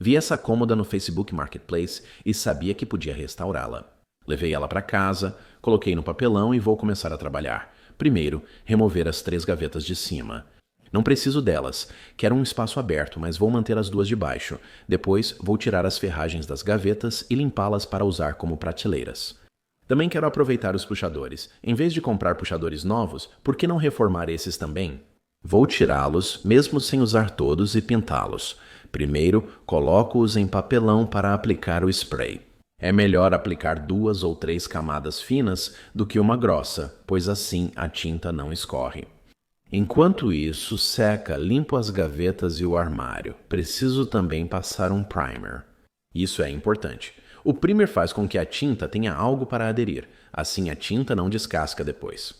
Vi essa cômoda no Facebook Marketplace e sabia que podia restaurá-la. Levei ela para casa, coloquei no papelão e vou começar a trabalhar. Primeiro, remover as 3 gavetas de cima. Não preciso delas, quero um espaço aberto, mas vou manter as 2 de baixo. Depois, vou tirar as ferragens das gavetas e limpá-las para usar como prateleiras. Também quero aproveitar os puxadores. Em vez de comprar puxadores novos, por que não reformar esses também? Vou tirá-los, mesmo sem usar todos, e pintá-los. Primeiro, coloco-os em papelão para aplicar o spray. É melhor aplicar 2 ou 3 camadas finas do que uma grossa, pois assim a tinta não escorre. Enquanto isso seca, limpo as gavetas e o armário. Preciso também passar um primer. Isso é importante. O primer faz com que a tinta tenha algo para aderir, assim a tinta não descasca depois.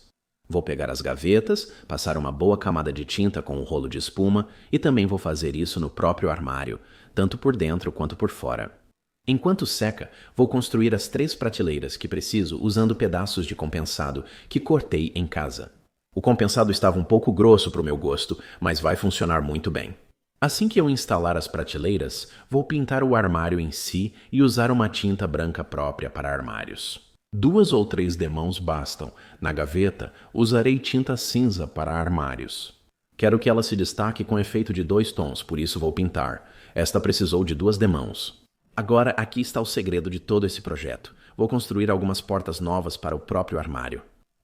Vou pegar as gavetas, passar uma boa camada de tinta com um rolo de espuma e também vou fazer isso no próprio armário, tanto por dentro quanto por fora. Enquanto seca, vou construir as 3 prateleiras que preciso usando pedaços de compensado que cortei em casa. O compensado estava um pouco grosso para o meu gosto, mas vai funcionar muito bem. Assim que eu instalar as prateleiras, vou pintar o armário em si e usar uma tinta branca própria para armários. 2 ou 3 demãos bastam. Na gaveta, usarei tinta cinza para armários. Quero que ela se destaque com efeito de 2 tons, por isso vou pintar. Esta precisou de 2 demãos. Agora, aqui está o segredo de todo esse projeto. Vou construir algumas portas novas para o próprio armário.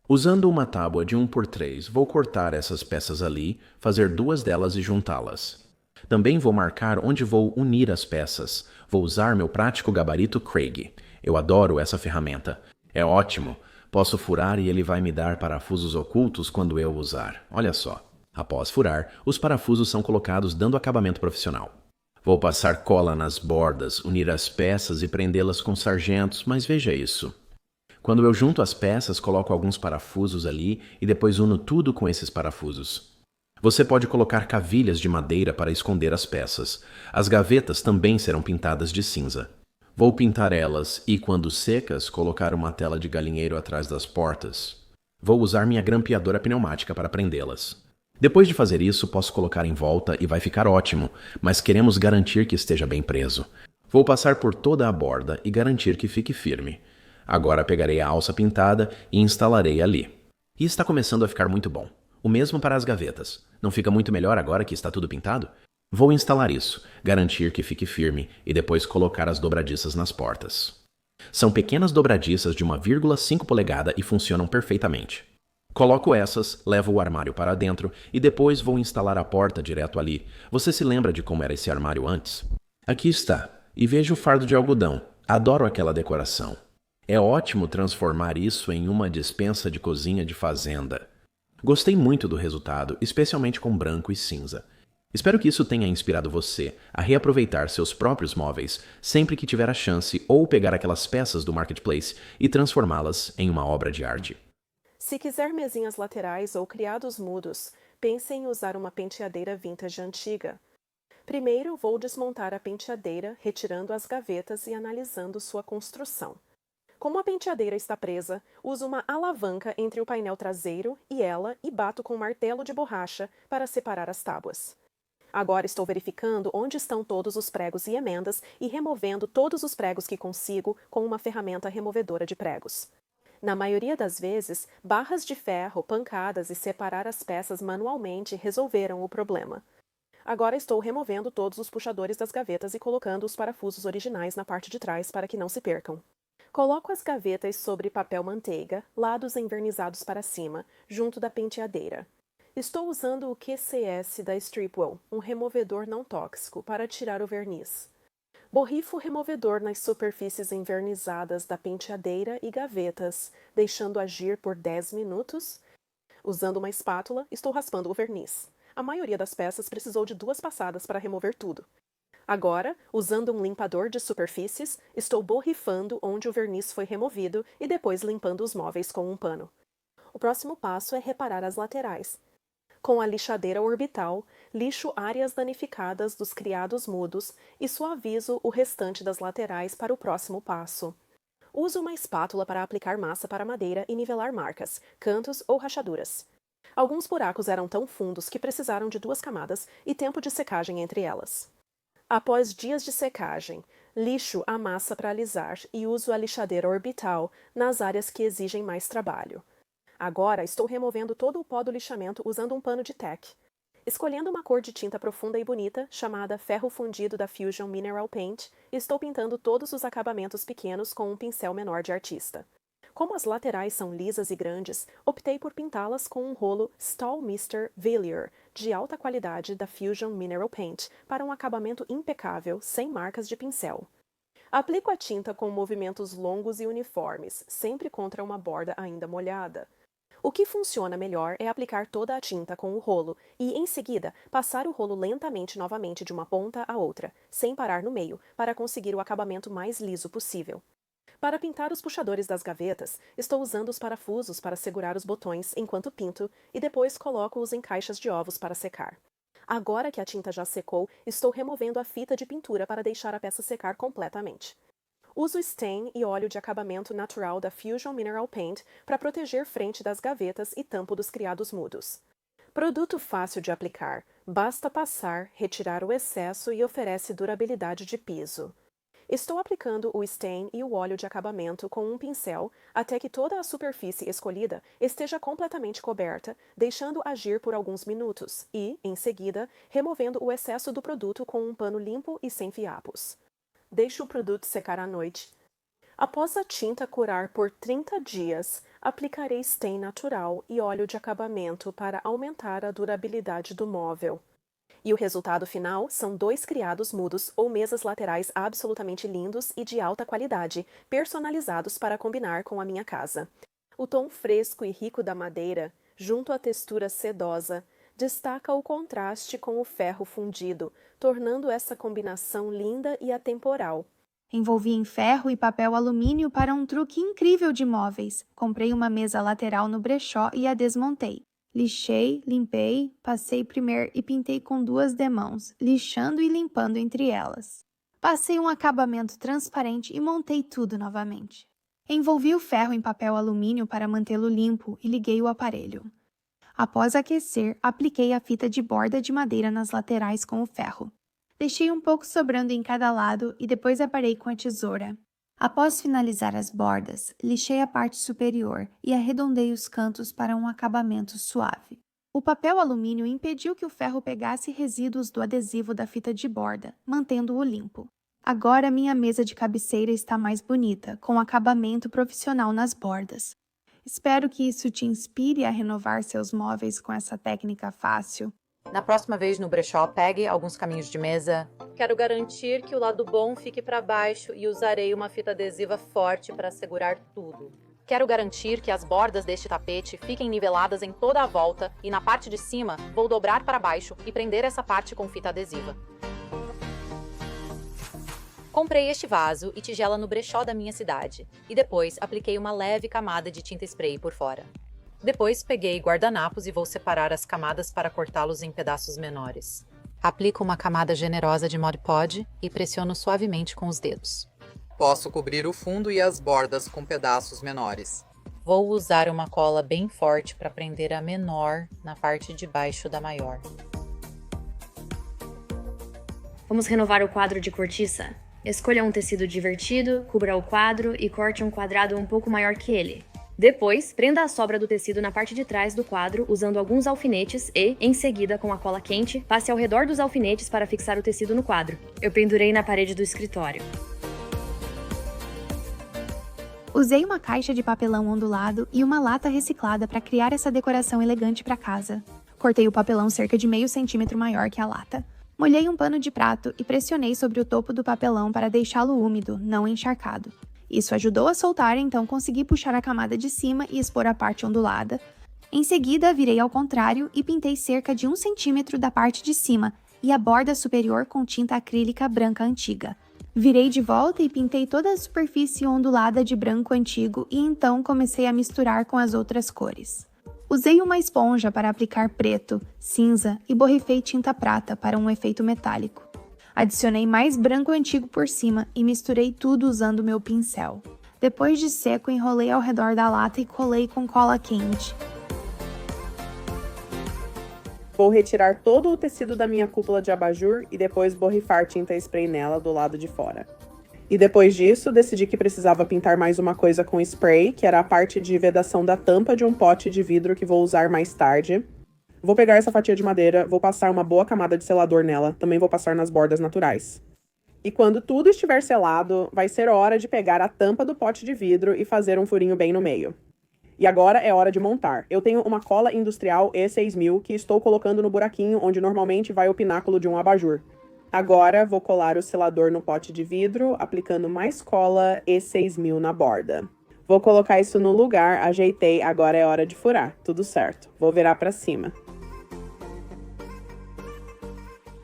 Usando uma tábua de 1 por 3, vou cortar essas peças ali, fazer 2 delas e juntá-las. Também vou marcar onde vou unir as peças. Vou usar meu prático gabarito Craig. Eu adoro essa ferramenta. É ótimo. Posso furar e ele vai me dar parafusos ocultos quando eu usar. Olha só. Após furar, os parafusos são colocados dando acabamento profissional. Vou passar cola nas bordas, unir as peças e prendê-las com sargentos, mas veja isso. Quando eu junto as peças, coloco alguns parafusos ali e depois uno tudo com esses parafusos. Você pode colocar cavilhas de madeira para esconder as peças. As gavetas também serão pintadas de cinza. Vou pintar elas e, quando secas, colocar uma tela de galinheiro atrás das portas. Vou usar minha grampeadora pneumática para prendê-las. Depois de fazer isso, posso colocar em volta e vai ficar ótimo, mas queremos garantir que esteja bem preso. Vou passar por toda a borda e garantir que fique firme. Agora pegarei a alça pintada e instalarei ali. E está começando a ficar muito bom. O mesmo para as gavetas. Não fica muito melhor agora que está tudo pintado? Vou instalar isso, garantir que fique firme e depois colocar as dobradiças nas portas. São pequenas dobradiças de 1,5 polegada e funcionam perfeitamente. Coloco essas, levo o armário para dentro e depois vou instalar a porta direto ali. Você se lembra de como era esse armário antes? Aqui está. E veja o fardo de algodão. Adoro aquela decoração. É ótimo transformar isso em uma despensa de cozinha de fazenda. Gostei muito do resultado, especialmente com branco e cinza. Espero que isso tenha inspirado você a reaproveitar seus próprios móveis sempre que tiver a chance ou pegar aquelas peças do Marketplace e transformá-las em uma obra de arte. Se quiser mesinhas laterais ou criados mudos, pense em usar uma penteadeira vintage antiga. Primeiro, vou desmontar a penteadeira, retirando as gavetas e analisando sua construção. Como a penteadeira está presa, uso uma alavanca entre o painel traseiro e ela e bato com um martelo de borracha para separar as tábuas. Agora estou verificando onde estão todos os pregos e emendas e removendo todos os pregos que consigo com uma ferramenta removedora de pregos. Na maioria das vezes, barras de ferro, pancadas e separar as peças manualmente resolveram o problema. Agora estou removendo todos os puxadores das gavetas e colocando os parafusos originais na parte de trás para que não se percam. Coloco as gavetas sobre papel manteiga, lados envernizados para cima, junto da penteadeira. Estou usando o QCS da Stripwell, um removedor não tóxico, para tirar o verniz. Borrifo o removedor nas superfícies envernizadas da penteadeira e gavetas, deixando agir por 10 minutos. Usando uma espátula, estou raspando o verniz. A maioria das peças precisou de 2 passadas para remover tudo. Agora, usando um limpador de superfícies, estou borrifando onde o verniz foi removido e depois limpando os móveis com um pano. O próximo passo é reparar as laterais. Com a lixadeira orbital, lixo áreas danificadas dos criados mudos e suavizo o restante das laterais para o próximo passo. Uso uma espátula para aplicar massa para a madeira e nivelar marcas, cantos ou rachaduras. Alguns buracos eram tão fundos que precisaram de 2 camadas e tempo de secagem entre elas. Após dias de secagem, lixo a massa para alisar e uso a lixadeira orbital nas áreas que exigem mais trabalho. Agora estou removendo todo o pó do lixamento usando um pano de tack. Escolhendo uma cor de tinta profunda e bonita, chamada ferro fundido da Fusion Mineral Paint, estou pintando todos os acabamentos pequenos com um pincel menor de artista. Como as laterais são lisas e grandes, optei por pintá-las com um rolo Stallmister Velour de alta qualidade da Fusion Mineral Paint para um acabamento impecável, sem marcas de pincel. Aplico a tinta com movimentos longos e uniformes, sempre contra uma borda ainda molhada. O que funciona melhor é aplicar toda a tinta com o rolo e, em seguida, passar o rolo lentamente novamente de uma ponta à outra, sem parar no meio, para conseguir o acabamento mais liso possível. Para pintar os puxadores das gavetas, estou usando os parafusos para segurar os botões enquanto pinto e depois coloco-os em caixas de ovos para secar. Agora que a tinta já secou, estou removendo a fita de pintura para deixar a peça secar completamente. Uso stain e óleo de acabamento natural da Fusion Mineral Paint para proteger frente das gavetas e tampo dos criados mudos. Produto fácil de aplicar, basta passar, retirar o excesso e oferece durabilidade de piso. Estou aplicando o stain e o óleo de acabamento com um pincel até que toda a superfície escolhida esteja completamente coberta, deixando agir por alguns minutos e, em seguida, removendo o excesso do produto com um pano limpo e sem fiapos. Deixe o produto secar à noite. Após a tinta curar por 30 dias, aplicarei stain natural e óleo de acabamento para aumentar a durabilidade do móvel. E o resultado final são 2 criados mudos ou mesas laterais absolutamente lindos e de alta qualidade, personalizados para combinar com a minha casa. O tom fresco e rico da madeira, junto à textura sedosa, destaca o contraste com o ferro fundido, tornando essa combinação linda e atemporal. Envolvi em ferro e papel alumínio para um truque incrível de móveis. Comprei uma mesa lateral no brechó e a desmontei. Lixei, limpei, passei primer e pintei com 2 demãos, lixando e limpando entre elas. Passei um acabamento transparente e montei tudo novamente. Envolvi o ferro em papel alumínio para mantê-lo limpo e liguei o aparelho. Após aquecer, apliquei a fita de borda de madeira nas laterais com o ferro. Deixei um pouco sobrando em cada lado e depois aparei com a tesoura. Após finalizar as bordas, lixei a parte superior e arredondei os cantos para um acabamento suave. O papel alumínio impediu que o ferro pegasse resíduos do adesivo da fita de borda, mantendo-o limpo. Agora minha mesa de cabeceira está mais bonita, com acabamento profissional nas bordas. Espero que isso te inspire a renovar seus móveis com essa técnica fácil. Na próxima vez no brechó, pegue alguns caminhos de mesa. Quero garantir que o lado bom fique para baixo e usarei uma fita adesiva forte para segurar tudo. Quero garantir que as bordas deste tapete fiquem niveladas em toda a volta e na parte de cima vou dobrar para baixo e prender essa parte com fita adesiva. Comprei este vaso e tigela no brechó da minha cidade e depois apliquei uma leve camada de tinta spray por fora. Depois peguei guardanapos e vou separar as camadas para cortá-los em pedaços menores. Aplico uma camada generosa de Mod Podge e pressiono suavemente com os dedos. Posso cobrir o fundo e as bordas com pedaços menores. Vou usar uma cola bem forte para prender a menor na parte de baixo da maior. Vamos renovar o quadro de cortiça? Escolha um tecido divertido, cubra o quadro e corte um quadrado um pouco maior que ele. Depois, prenda a sobra do tecido na parte de trás do quadro usando alguns alfinetes e, em seguida, com a cola quente, passe ao redor dos alfinetes para fixar o tecido no quadro. Eu pendurei na parede do escritório. Usei uma caixa de papelão ondulado e uma lata reciclada para criar essa decoração elegante para casa. Cortei o papelão cerca de meio centímetro maior que a lata. Molhei um pano de prato e pressionei sobre o topo do papelão para deixá-lo úmido, não encharcado. Isso ajudou a soltar, então consegui puxar a camada de cima e expor a parte ondulada. Em seguida, virei ao contrário e pintei cerca de 1 centímetro da parte de cima e a borda superior com tinta acrílica branca antiga. Virei de volta e pintei toda a superfície ondulada de branco antigo e então comecei a misturar com as outras cores. Usei uma esponja para aplicar preto, cinza e borrifei tinta prata para um efeito metálico. Adicionei mais branco antigo por cima e misturei tudo usando meu pincel. Depois de seco, enrolei ao redor da lata e colei com cola quente. Vou retirar todo o tecido da minha cúpula de abajur e depois borrifar tinta spray nela do lado de fora. E depois disso, decidi que precisava pintar mais uma coisa com spray, que era a parte de vedação da tampa de um pote de vidro que vou usar mais tarde. Vou pegar essa fatia de madeira, vou passar uma boa camada de selador nela, também vou passar nas bordas naturais. E quando tudo estiver selado, vai ser hora de pegar a tampa do pote de vidro e fazer um furinho bem no meio. E agora é hora de montar. Eu tenho uma cola industrial E6000 que estou colocando no buraquinho onde normalmente vai o pináculo de um abajur. Agora vou colar o selador no pote de vidro, aplicando mais cola E6000 na borda. Vou colocar isso no lugar, ajeitei, agora é hora de furar. Tudo certo. Vou virar para cima.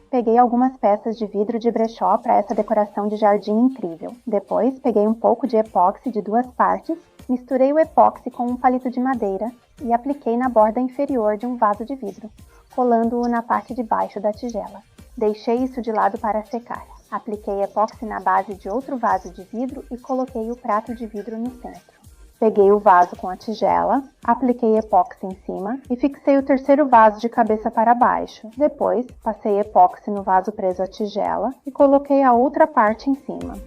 Peguei algumas peças de vidro de brechó para essa decoração de jardim incrível. Depois, peguei um pouco de epóxi de 2 partes, misturei o epóxi com um palito de madeira e apliquei na borda inferior de um vaso de vidro, colando-o na parte de baixo da tigela. Deixei isso de lado para secar. Apliquei epóxi na base de outro vaso de vidro e coloquei o prato de vidro no centro. Peguei o vaso com a tigela, apliquei epóxi em cima e fixei o terceiro vaso de cabeça para baixo. Depois, passei epóxi no vaso preso à tigela e coloquei a outra parte em cima.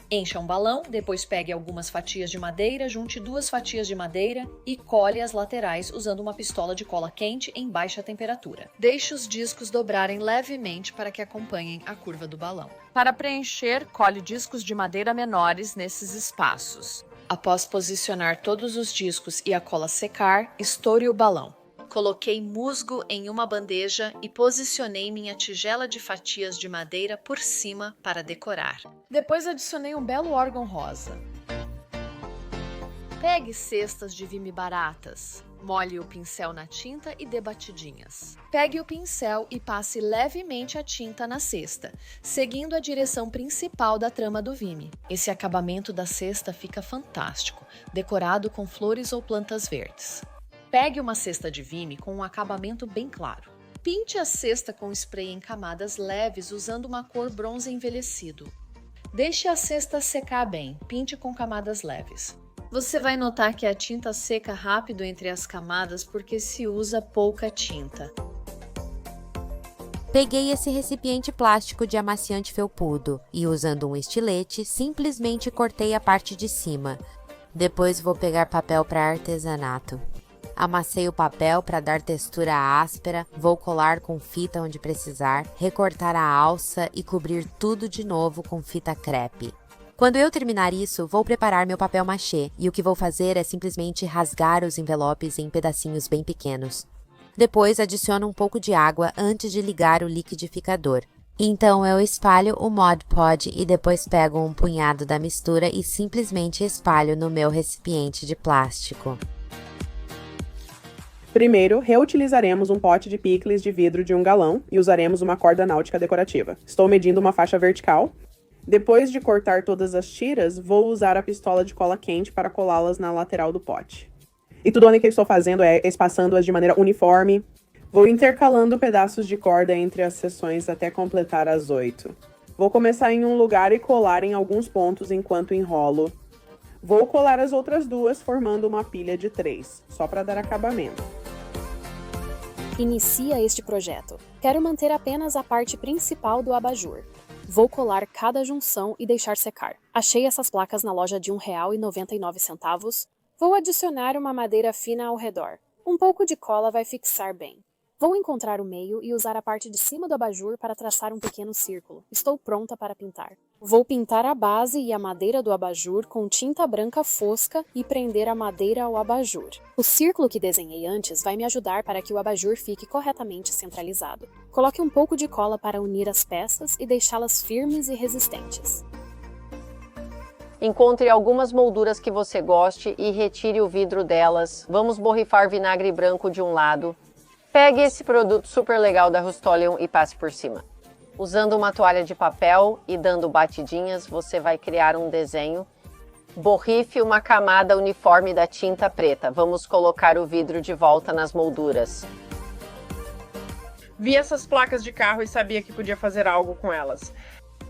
Encha um balão, depois pegue algumas fatias de madeira, junte 2 fatias de madeira e cole as laterais usando uma pistola de cola quente em baixa temperatura. Deixe os discos dobrarem levemente para que acompanhem a curva do balão. Para preencher, cole discos de madeira menores nesses espaços. Após posicionar todos os discos e a cola secar, estoure o balão. Coloquei musgo em uma bandeja e posicionei minha tigela de fatias de madeira por cima para decorar. Depois adicionei um belo órgão rosa. Pegue cestas de vime baratas. Molhe o pincel na tinta e dê batidinhas. Pegue o pincel e passe levemente a tinta na cesta, seguindo a direção principal da trama do vime. Esse acabamento da cesta fica fantástico, decorado com flores ou plantas verdes. Pegue uma cesta de vime com um acabamento bem claro. Pinte a cesta com spray em camadas leves usando uma cor bronze envelhecido. Deixe a cesta secar bem, pinte com camadas leves. Você vai notar que a tinta seca rápido entre as camadas porque se usa pouca tinta. Peguei esse recipiente plástico de amaciante felpudo e, usando um estilete, simplesmente cortei a parte de cima. Depois vou pegar papel para artesanato. Amassei o papel para dar textura áspera, vou colar com fita onde precisar, recortar a alça e cobrir tudo de novo com fita crepe. Quando eu terminar isso, vou preparar meu papel machê e o que vou fazer é simplesmente rasgar os envelopes em pedacinhos bem pequenos. Depois adiciono um pouco de água antes de ligar o liquidificador. Então eu espalho o Mod Podge e depois pego um punhado da mistura e simplesmente espalho no meu recipiente de plástico. Primeiro, reutilizaremos um pote de picles de vidro de 1 galão e usaremos uma corda náutica decorativa. Estou medindo uma faixa vertical. Depois de cortar todas as tiras, vou usar a pistola de cola quente para colá-las na lateral do pote. E tudo o que eu estou fazendo é espaçando-as de maneira uniforme. Vou intercalando pedaços de corda entre as seções até completar as 8. Vou começar em um lugar e colar em alguns pontos enquanto enrolo. Vou colar as outras 2 formando uma pilha de 3, só para dar acabamento. Inicia este projeto. Quero manter apenas a parte principal do abajur. Vou colar cada junção e deixar secar. Achei essas placas na loja de R$1,99. Vou adicionar uma madeira fina ao redor. Um pouco de cola vai fixar bem. Vou encontrar o meio e usar a parte de cima do abajur para traçar um pequeno círculo. Estou pronta para pintar. Vou pintar a base e a madeira do abajur com tinta branca fosca e prender a madeira ao abajur. O círculo que desenhei antes vai me ajudar para que o abajur fique corretamente centralizado. Coloque um pouco de cola para unir as peças e deixá-las firmes e resistentes. Encontre algumas molduras que você goste e retire o vidro delas. Vamos borrifar vinagre branco de um lado. Pegue esse produto super legal da Rust-Oleum e passe por cima. Usando uma toalha de papel e dando batidinhas, você vai criar um desenho. Borrife uma camada uniforme da tinta preta. Vamos colocar o vidro de volta nas molduras. Vi essas placas de carro e sabia que podia fazer algo com elas.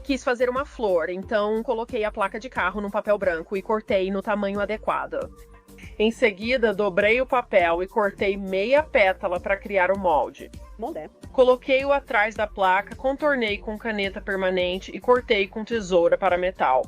Quis fazer uma flor, então coloquei a placa de carro no papel branco e cortei no tamanho adequado. Em seguida, dobrei o papel e cortei meia pétala para criar o molde. Coloquei-o atrás da placa, contornei com caneta permanente e cortei com tesoura para metal.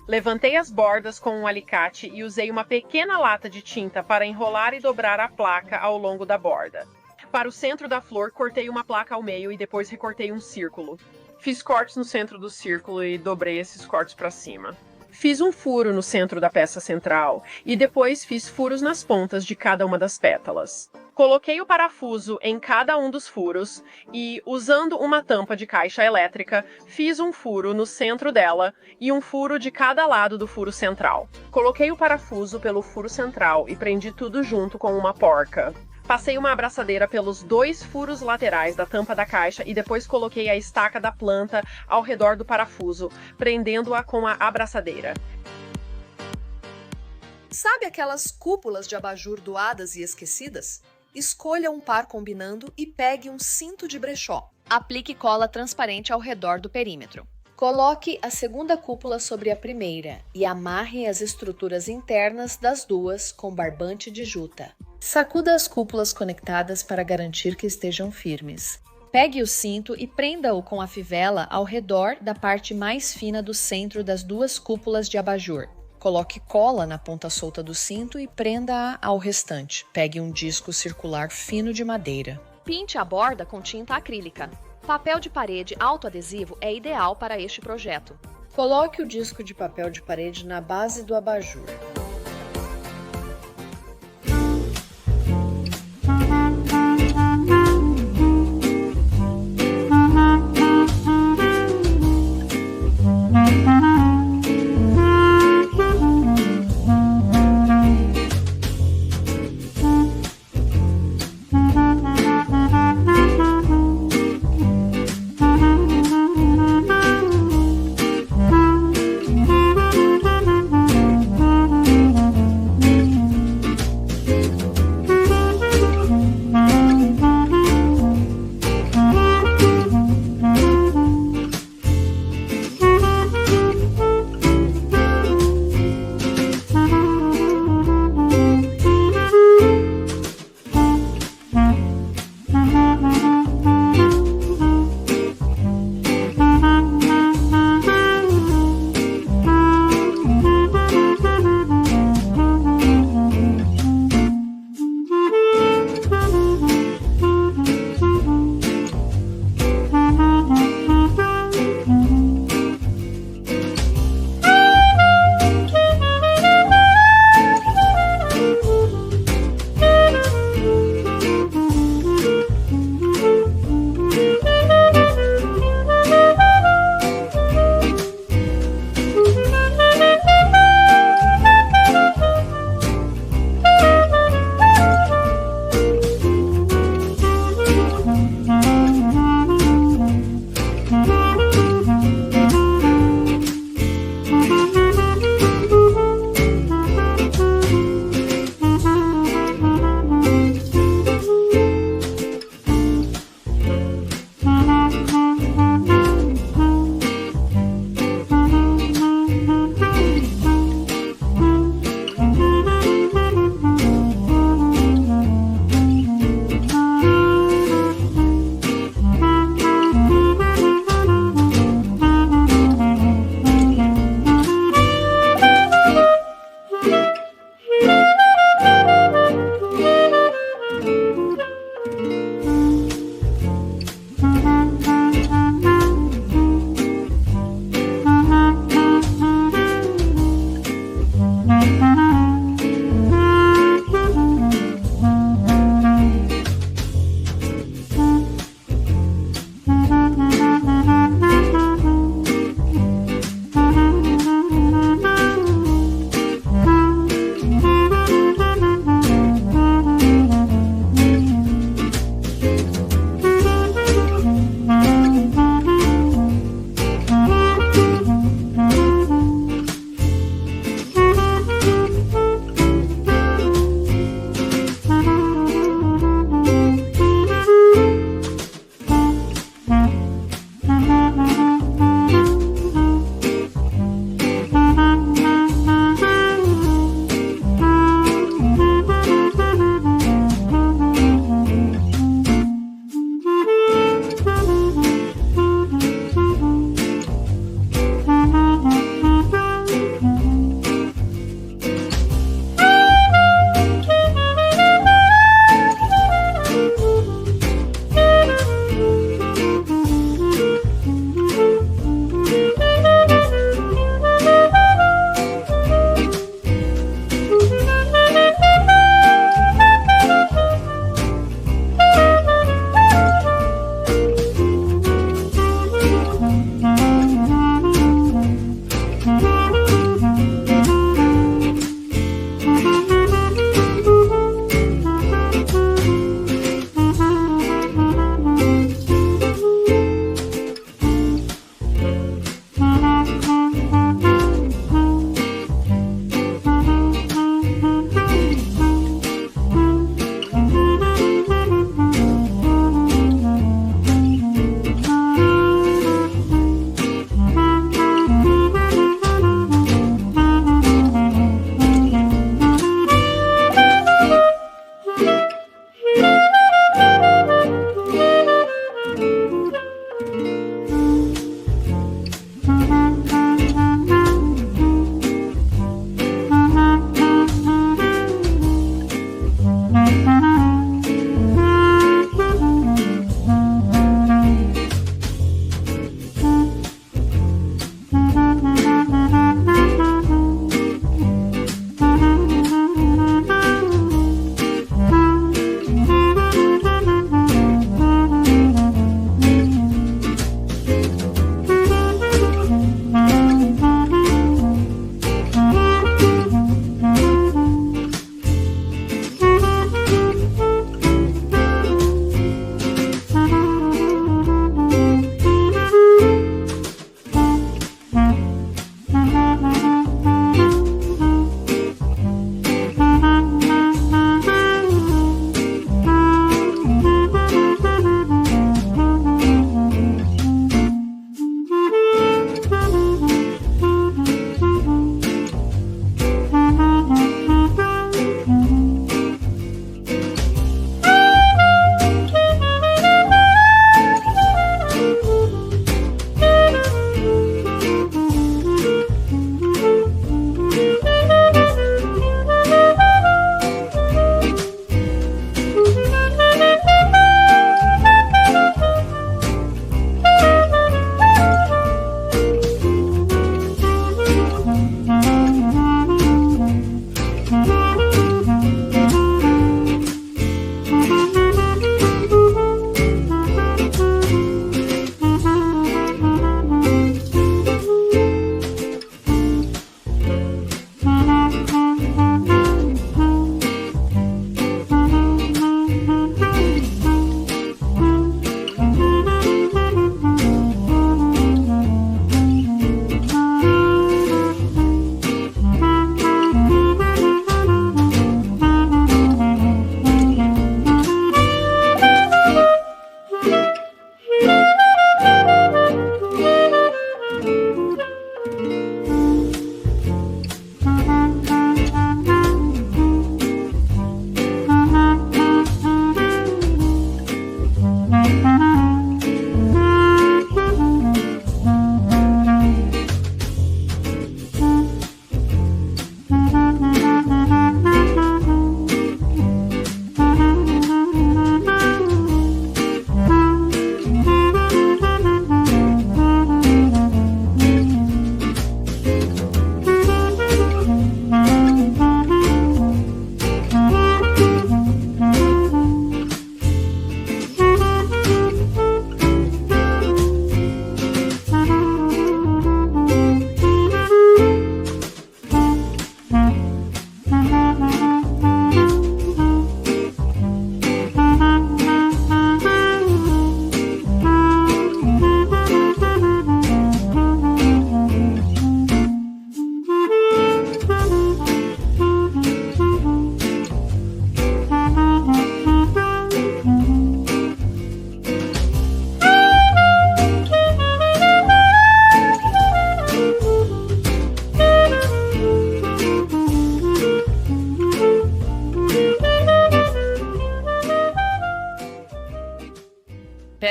Levantei as bordas com um alicate e usei uma pequena lata de tinta para enrolar e dobrar a placa ao longo da borda. Para o centro da flor, cortei uma placa ao meio e depois recortei um círculo. Fiz cortes no centro do círculo e dobrei esses cortes para cima. Fiz um furo no centro da peça central e depois fiz furos nas pontas de cada uma das pétalas. Coloquei o parafuso em cada um dos furos e, usando uma tampa de caixa elétrica, fiz um furo no centro dela e um furo de cada lado do furo central. Coloquei o parafuso pelo furo central e prendi tudo junto com uma porca. Passei uma abraçadeira pelos 2 furos laterais da tampa da caixa e depois coloquei a estaca da planta ao redor do parafuso, prendendo-a com a abraçadeira. Sabe aquelas cúpulas de abajur doadas e esquecidas? Escolha um par combinando e pegue um cinto de brechó. Aplique cola transparente ao redor do perímetro. Coloque a segunda cúpula sobre a primeira e amarre as estruturas internas das duas com barbante de juta. Sacuda as cúpulas conectadas para garantir que estejam firmes. Pegue o cinto e prenda-o com a fivela ao redor da parte mais fina do centro das 2 cúpulas de abajur. Coloque cola na ponta solta do cinto e prenda-a ao restante. Pegue um disco circular fino de madeira. Pinte a borda com tinta acrílica. Papel de parede autoadesivo é ideal para este projeto. Coloque o disco de papel de parede na base do abajur.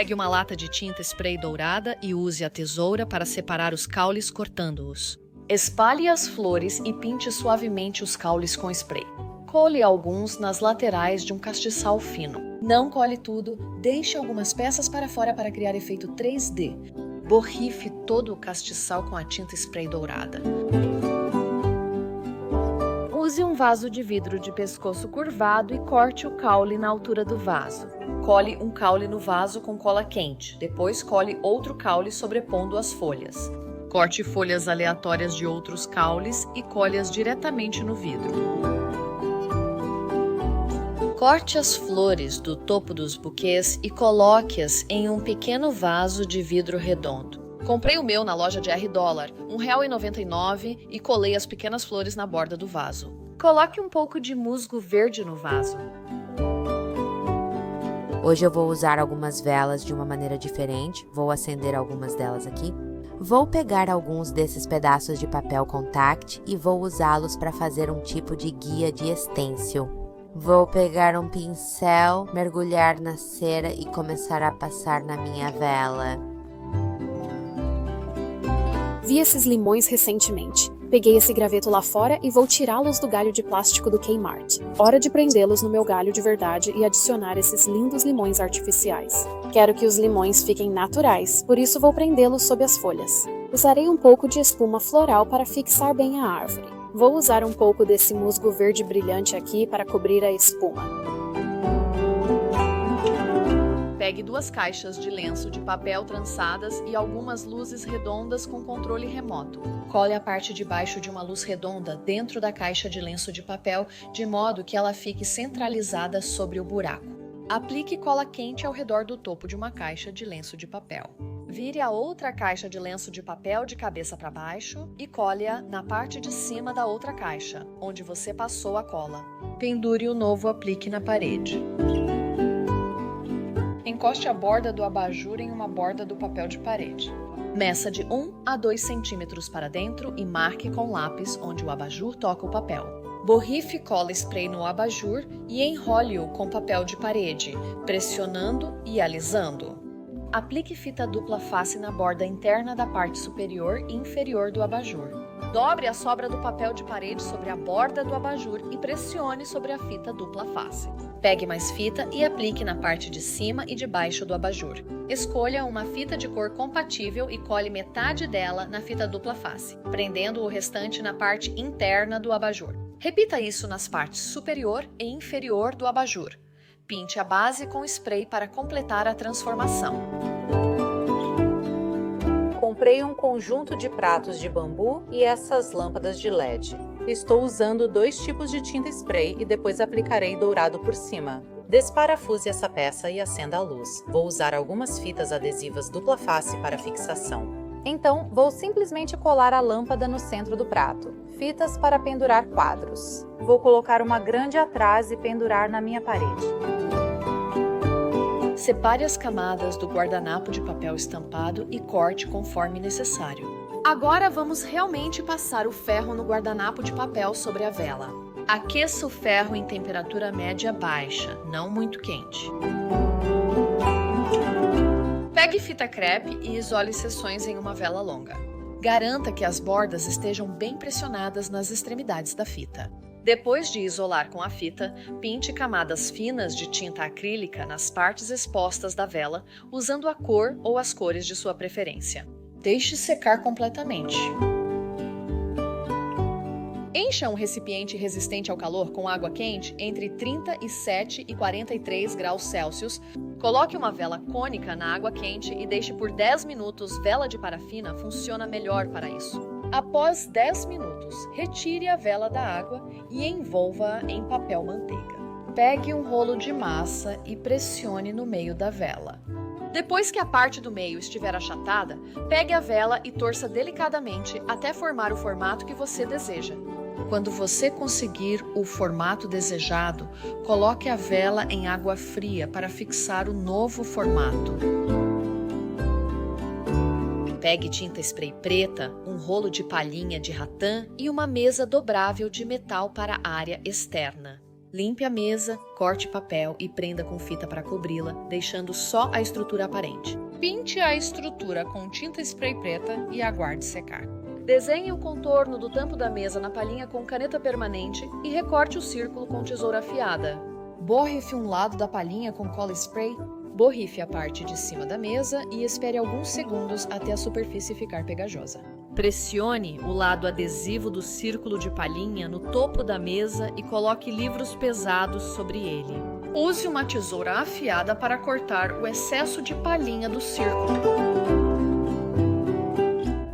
Pegue uma lata de tinta spray dourada e use a tesoura para separar os caules cortando-os. Espalhe as flores e pinte suavemente os caules com spray. Cole alguns nas laterais de um castiçal fino. Não cole tudo, deixe algumas peças para fora para criar efeito 3D. Borrife todo o castiçal com a tinta spray dourada. Use um vaso de vidro de pescoço curvado e corte o caule na altura do vaso. Cole um caule no vaso com cola quente, depois cole outro caule sobrepondo as folhas. Corte folhas aleatórias de outros caules e colhe-as diretamente no vidro. Corte as flores do topo dos buquês e coloque-as em um pequeno vaso de vidro redondo. Comprei o meu na loja de $R, R$1,99 e colei as pequenas flores na borda do vaso. Coloque um pouco de musgo verde no vaso. Hoje eu vou usar algumas velas de uma maneira diferente, vou acender algumas delas aqui. Vou pegar alguns desses pedaços de papel contact e vou usá-los para fazer um tipo de guia de stencil. Vou pegar um pincel, mergulhar na cera e começar a passar na minha vela. Vi esses limões recentemente. Peguei esse graveto lá fora e vou tirá-los do galho de plástico do Kmart. Hora de prendê-los no meu galho de verdade e adicionar esses lindos limões artificiais. Quero que os limões fiquem naturais, por isso vou prendê-los sob as folhas. Usarei um pouco de espuma floral para fixar bem a árvore. Vou usar um pouco desse musgo verde brilhante aqui para cobrir a espuma. Pegue 2 caixas de lenço de papel trançadas e algumas luzes redondas com controle remoto. Cole a parte de baixo de uma luz redonda dentro da caixa de lenço de papel, de modo que ela fique centralizada sobre o buraco. Aplique cola quente ao redor do topo de uma caixa de lenço de papel. Vire a outra caixa de lenço de papel de cabeça para baixo e cole-a na parte de cima da outra caixa, onde você passou a cola. Pendure o novo aplique na parede. Encoste a borda do abajur em uma borda do papel de parede. Meça de 1 a 2 centímetros para dentro e marque com lápis onde o abajur toca o papel. Borrife cola spray no abajur e enrole-o com papel de parede, pressionando e alisando. Aplique fita dupla face na borda interna da parte superior e inferior do abajur. Dobre a sobra do papel de parede sobre a borda do abajur e pressione sobre a fita dupla face. Pegue mais fita e aplique na parte de cima e de baixo do abajur. Escolha uma fita de cor compatível e cole metade dela na fita dupla face, prendendo o restante na parte interna do abajur. Repita isso nas partes superior e inferior do abajur. Pinte a base com spray para completar a transformação. Comprei um conjunto de pratos de bambu e essas lâmpadas de LED. Estou usando 2 tipos de tinta spray e depois aplicarei dourado por cima. Desparafuse essa peça e acenda a luz. Vou usar algumas fitas adesivas dupla face para fixação. Então, vou simplesmente colar a lâmpada no centro do prato. Fitas para pendurar quadros. Vou colocar uma grande atrás e pendurar na minha parede. Separe as camadas do guardanapo de papel estampado e corte conforme necessário. Agora vamos realmente passar o ferro no guardanapo de papel sobre a vela. Aqueça o ferro em temperatura média baixa, não muito quente. Pegue fita crepe e isole seções em uma vela longa. Garanta que as bordas estejam bem pressionadas nas extremidades da fita. Depois de isolar com a fita, pinte camadas finas de tinta acrílica nas partes expostas da vela, usando a cor ou as cores de sua preferência. Deixe secar completamente. Encha um recipiente resistente ao calor com água quente entre 37 e 43 graus Celsius. Coloque uma vela cônica na água quente e deixe por 10 minutos. Vela de parafina funciona melhor para isso. Após 10 minutos, retire a vela da água e envolva-a em papel manteiga. Pegue um rolo de massa e pressione no meio da vela. Depois que a parte do meio estiver achatada, pegue a vela e torça delicadamente até formar o formato que você deseja. Quando você conseguir o formato desejado, coloque a vela em água fria para fixar o novo formato. Pegue tinta spray preta, um rolo de palhinha de ratã e uma mesa dobrável de metal para a área externa. Limpe a mesa, corte papel e prenda com fita para cobri-la, deixando só a estrutura aparente. Pinte a estrutura com tinta spray preta e aguarde secar. Desenhe o contorno do tampo da mesa na palhinha com caneta permanente e recorte o círculo com tesoura afiada. Borrife um lado da palhinha com cola spray, borrife a parte de cima da mesa e espere alguns segundos até a superfície ficar pegajosa. Pressione o lado adesivo do círculo de palhinha no topo da mesa e coloque livros pesados sobre ele. Use uma tesoura afiada para cortar o excesso de palhinha do círculo.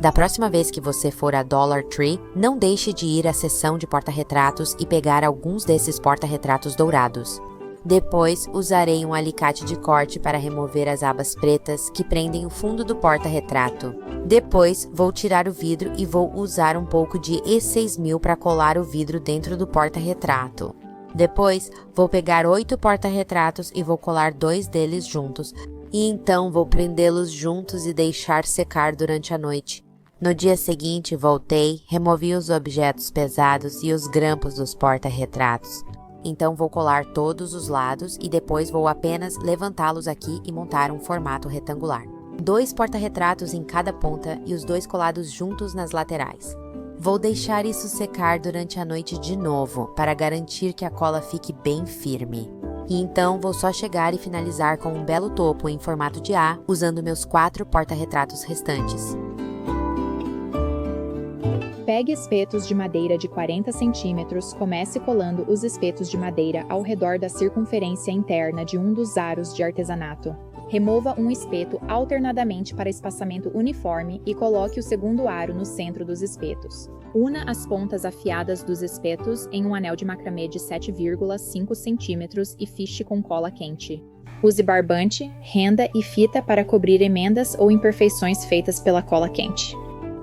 Da próxima vez que você for a Dollar Tree, não deixe de ir à seção de porta-retratos e pegar alguns desses porta-retratos dourados. Depois, usarei um alicate de corte para remover as abas pretas que prendem o fundo do porta-retrato. Depois, vou tirar o vidro e vou usar um pouco de E6000 para colar o vidro dentro do porta-retrato. Depois, vou pegar 8 porta-retratos e vou colar 2 deles juntos, e então vou prendê-los juntos e deixar secar durante a noite. No dia seguinte, voltei, removi os objetos pesados e os grampos dos porta-retratos. Então vou colar todos os lados e depois vou apenas levantá-los aqui e montar um formato retangular. 2 porta-retratos em cada ponta e os 2 colados juntos nas laterais. Vou deixar isso secar durante a noite de novo, para garantir que a cola fique bem firme. E então vou só chegar e finalizar com um belo topo em formato de A, usando meus 4 porta-retratos restantes. Pegue espetos de madeira de 40 cm, comece colando os espetos de madeira ao redor da circunferência interna de um dos aros de artesanato. Remova um espeto alternadamente para espaçamento uniforme e coloque o segundo aro no centro dos espetos. Una as pontas afiadas dos espetos em um anel de macramê de 7,5 cm e fiche com cola quente. Use barbante, renda e fita para cobrir emendas ou imperfeições feitas pela cola quente.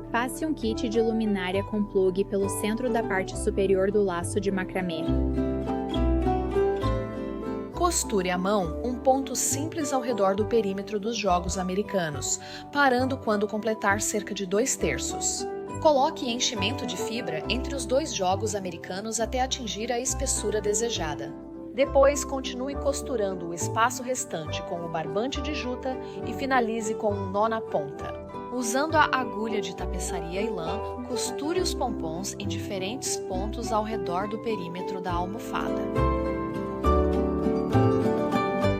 Passe um kit de luminária com plug pelo centro da parte superior do laço de macramê. Costure à mão um ponto simples ao redor do perímetro dos jogos americanos, parando quando completar cerca de 2/3. Coloque enchimento de fibra entre os 2 jogos americanos até atingir a espessura desejada. Depois, continue costurando o espaço restante com o barbante de juta e finalize com um nó na ponta. Usando a agulha de tapeçaria e lã, costure os pompons em diferentes pontos ao redor do perímetro da almofada.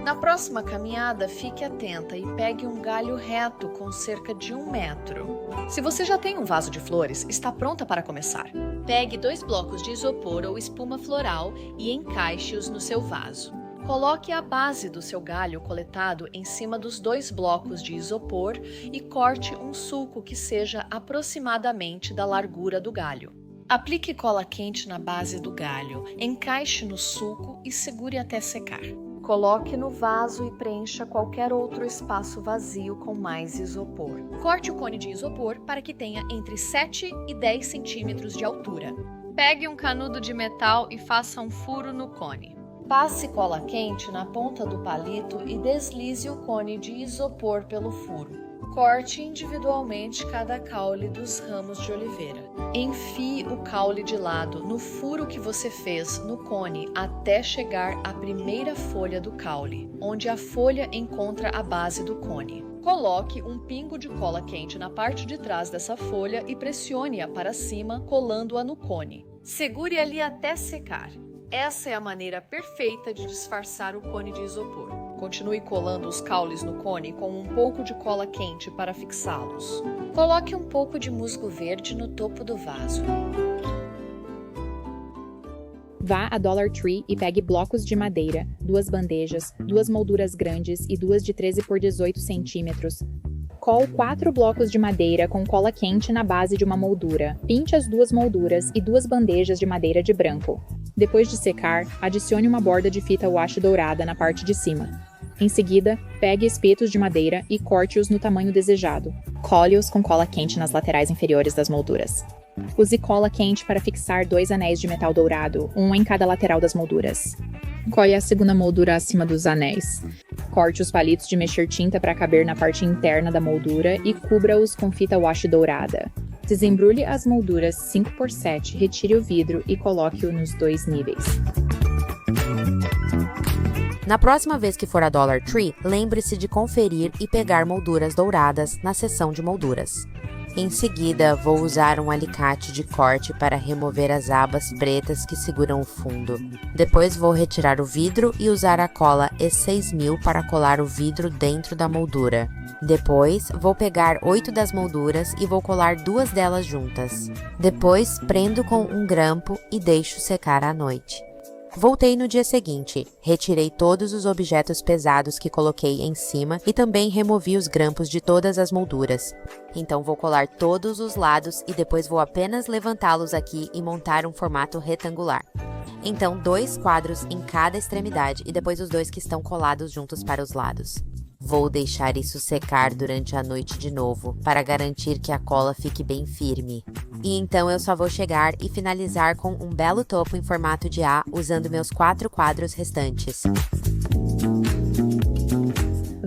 Na próxima caminhada, fique atenta e pegue um galho reto com cerca de 1 metro. Se você já tem um vaso de flores, está pronta para começar. Pegue 2 blocos de isopor ou espuma floral e encaixe-os no seu vaso. Coloque a base do seu galho coletado em cima dos 2 blocos de isopor e corte um sulco que seja aproximadamente da largura do galho. Aplique cola quente na base do galho, encaixe no sulco e segure até secar. Coloque no vaso e preencha qualquer outro espaço vazio com mais isopor. Corte o cone de isopor para que tenha entre 7 e 10 centímetros de altura. Pegue um canudo de metal e faça um furo no cone. Passe cola quente na ponta do palito e deslize o cone de isopor pelo furo. Corte individualmente cada caule dos ramos de oliveira. Enfie o caule de lado no furo que você fez no cone até chegar à primeira folha do caule, onde a folha encontra a base do cone. Coloque um pingo de cola quente na parte de trás dessa folha e pressione-a para cima, colando-a no cone. Segure ali até secar. Essa é a maneira perfeita de disfarçar o cone de isopor. Continue colando os caules no cone com um pouco de cola quente para fixá-los. Coloque um pouco de musgo verde no topo do vaso. Vá a Dollar Tree e pegue blocos de madeira, 2 bandejas, 2 molduras grandes e 2 de 13 por 18 centímetros. Cole 4 blocos de madeira com cola quente na base de uma moldura. Pinte as 2 molduras e 2 bandejas de madeira de branco. Depois de secar, adicione uma borda de fita washi dourada na parte de cima. Em seguida, pegue espetos de madeira e corte-os no tamanho desejado. Cole-os com cola quente nas laterais inferiores das molduras. Use cola quente para fixar 2 anéis de metal dourado, um em cada lateral das molduras. Cole a segunda moldura acima dos anéis. Corte os palitos de mexer tinta para caber na parte interna da moldura e cubra-os com fita washi dourada. Desembrulhe as molduras 5x7, retire o vidro e coloque-o nos 2 níveis. Na próxima vez que for a Dollar Tree, lembre-se de conferir e pegar molduras douradas na seção de molduras. Em seguida, vou usar um alicate de corte para remover as abas pretas que seguram o fundo. Depois vou retirar o vidro e usar a cola E6000 para colar o vidro dentro da moldura. Depois, vou pegar 8 das molduras e vou colar 2 delas juntas. Depois, prendo com um grampo e deixo secar à noite. Voltei no dia seguinte, retirei todos os objetos pesados que coloquei em cima e também removi os grampos de todas as molduras. Então vou colar todos os lados e depois vou apenas levantá-los aqui e montar um formato retangular. Então 2 quadros em cada extremidade e depois os 2 que estão colados juntos para os lados. Vou deixar isso secar durante a noite de novo, para garantir que a cola fique bem firme. E então eu só vou chegar e finalizar com um belo topo em formato de A, usando meus 4 quadros restantes.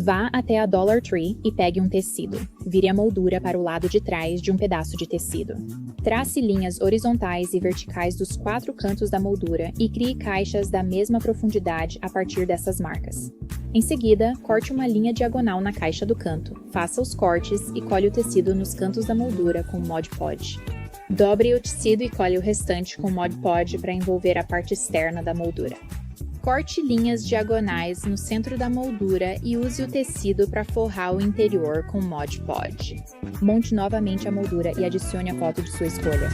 Vá até a Dollar Tree e pegue um tecido. Vire a moldura para o lado de trás de um pedaço de tecido. Trace linhas horizontais e verticais dos 4 cantos da moldura e crie caixas da mesma profundidade a partir dessas marcas. Em seguida, corte uma linha diagonal na caixa do canto. Faça os cortes e colhe o tecido nos cantos da moldura com Mod Podge. Dobre o tecido e colhe o restante com Mod Podge para envolver a parte externa da moldura. Corte linhas diagonais no centro da moldura e use o tecido para forrar o interior com Mod Podge. Monte novamente a moldura e adicione a foto de sua escolha.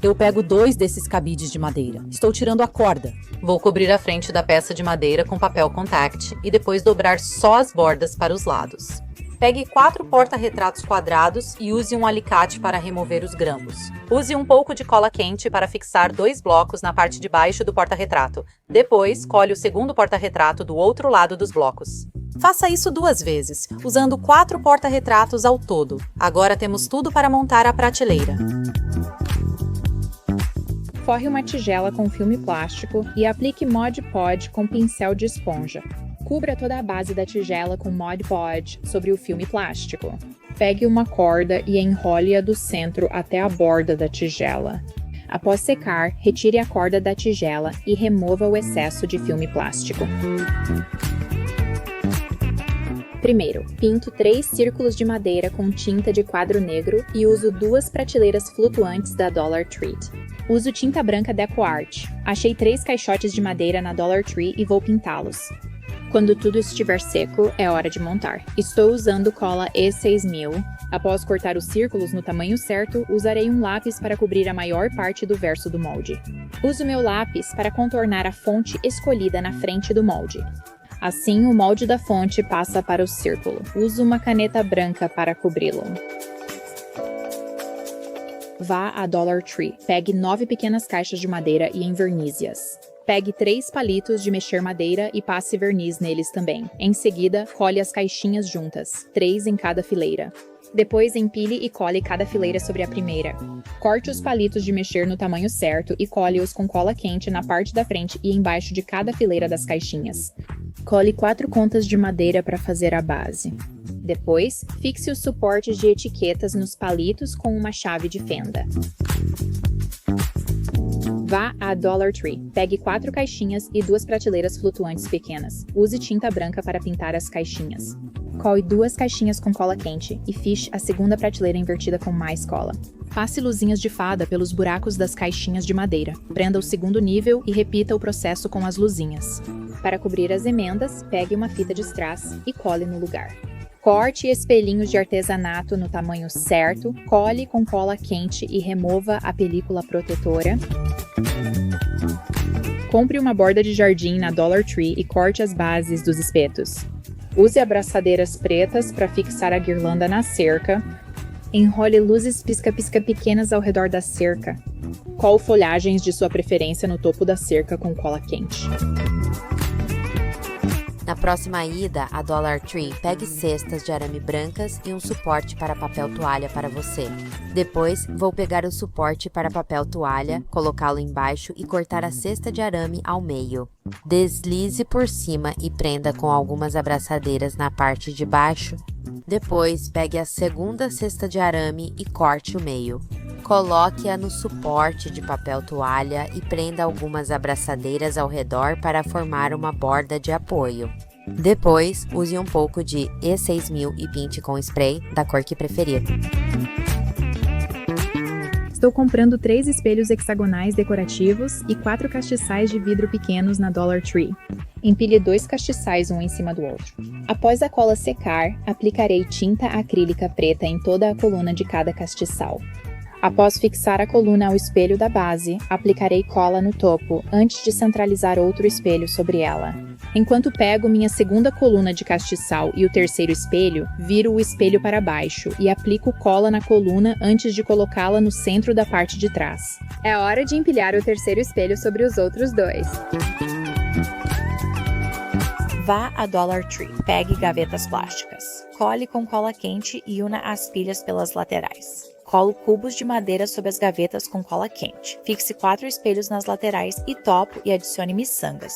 Eu pego 2 desses cabides de madeira. Estou tirando a corda. Vou cobrir a frente da peça de madeira com papel contact e depois dobrar só as bordas para os lados. Pegue 4 porta-retratos quadrados e use um alicate para remover os grampos. Use um pouco de cola quente para fixar 2 blocos na parte de baixo do porta-retrato. Depois, cole o segundo porta-retrato do outro lado dos blocos. Faça isso 2 vezes, usando 4 porta-retratos ao todo. Agora temos tudo para montar a prateleira. Forre uma tigela com filme plástico e aplique Mod Podge com pincel de esponja. Cubra toda a base da tigela com Mod Podge sobre o filme plástico. Pegue uma corda e enrole-a do centro até a borda da tigela. Após secar, retire a corda da tigela e remova o excesso de filme plástico. Primeiro, pinto 3 círculos de madeira com tinta de quadro negro e uso 2 prateleiras flutuantes da Dollar Tree. Uso tinta branca Deco Art. Achei 3 caixotes de madeira na Dollar Tree e vou pintá-los. Quando tudo estiver seco, é hora de montar. Estou usando cola E6000. Após cortar os círculos no tamanho certo, usarei um lápis para cobrir a maior parte do verso do molde. Uso meu lápis para contornar a fonte escolhida na frente do molde. Assim, o molde da fonte passa para o círculo. Uso uma caneta branca para cobri-lo. Vá à Dollar Tree. Pegue 9 pequenas caixas de madeira e envernize-as. Pegue 3 palitos de mexer madeira e passe verniz neles também. Em seguida, cole as caixinhas juntas, 3 em cada fileira. Depois, empilhe e cole cada fileira sobre a primeira. Corte os palitos de mexer no tamanho certo e cole-os com cola quente na parte da frente e embaixo de cada fileira das caixinhas. Cole 4 contas de madeira para fazer a base. Depois, fixe os suportes de etiquetas nos palitos com uma chave de fenda. Vá à Dollar Tree. Pegue 4 caixinhas e 2 prateleiras flutuantes pequenas. Use tinta branca para pintar as caixinhas. Cole 2 caixinhas com cola quente e fiche a segunda prateleira invertida com mais cola. Passe luzinhas de fada pelos buracos das caixinhas de madeira. Prenda o segundo nível e repita o processo com as luzinhas. Para cobrir as emendas, pegue uma fita de strass e cole no lugar. Corte espelhinhos de artesanato no tamanho certo, cole com cola quente e remova a película protetora. Compre uma borda de jardim na Dollar Tree e corte as bases dos espetos. Use abraçadeiras pretas para fixar a guirlanda na cerca. Enrole luzes pisca-pisca pequenas ao redor da cerca. Cole folhagens de sua preferência no topo da cerca com cola quente. Na próxima ida à Dollar Tree, pegue cestas de arame brancas e um suporte para papel toalha para você. Depois, vou pegar o suporte para papel toalha, colocá-lo embaixo e cortar a cesta de arame ao meio. Deslize por cima e prenda com algumas abraçadeiras na parte de baixo. Depois, pegue a segunda cesta de arame e corte o meio. Coloque-a no suporte de papel toalha e prenda algumas abraçadeiras ao redor para formar uma borda de apoio. Depois, use um pouco de E6000 e pinte com spray da cor que preferir. Estou comprando 3 espelhos hexagonais decorativos e 4 castiçais de vidro pequenos na Dollar Tree. Empilhe 2 castiçais um em cima do outro. Após a cola secar, aplicarei tinta acrílica preta em toda a coluna de cada castiçal. Após fixar a coluna ao espelho da base, aplicarei cola no topo antes de centralizar outro espelho sobre ela. Enquanto pego minha segunda coluna de castiçal e o terceiro espelho, viro o espelho para baixo e aplico cola na coluna antes de colocá-la no centro da parte de trás. É hora de empilhar o terceiro espelho sobre os outros 2. Vá a Dollar Tree, pegue gavetas plásticas. Cole com cola quente e una as pilhas pelas laterais. Colo cubos de madeira sobre as gavetas com cola quente. Fixe 4 espelhos nas laterais e topo e adicione miçangas.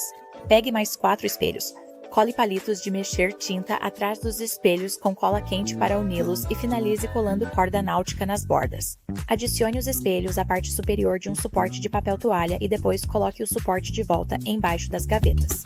Pegue mais 4 espelhos. Cole palitos de mexer tinta atrás dos espelhos com cola quente para uni-los e finalize colando corda náutica nas bordas. Adicione os espelhos à parte superior de um suporte de papel toalha e depois coloque o suporte de volta embaixo das gavetas.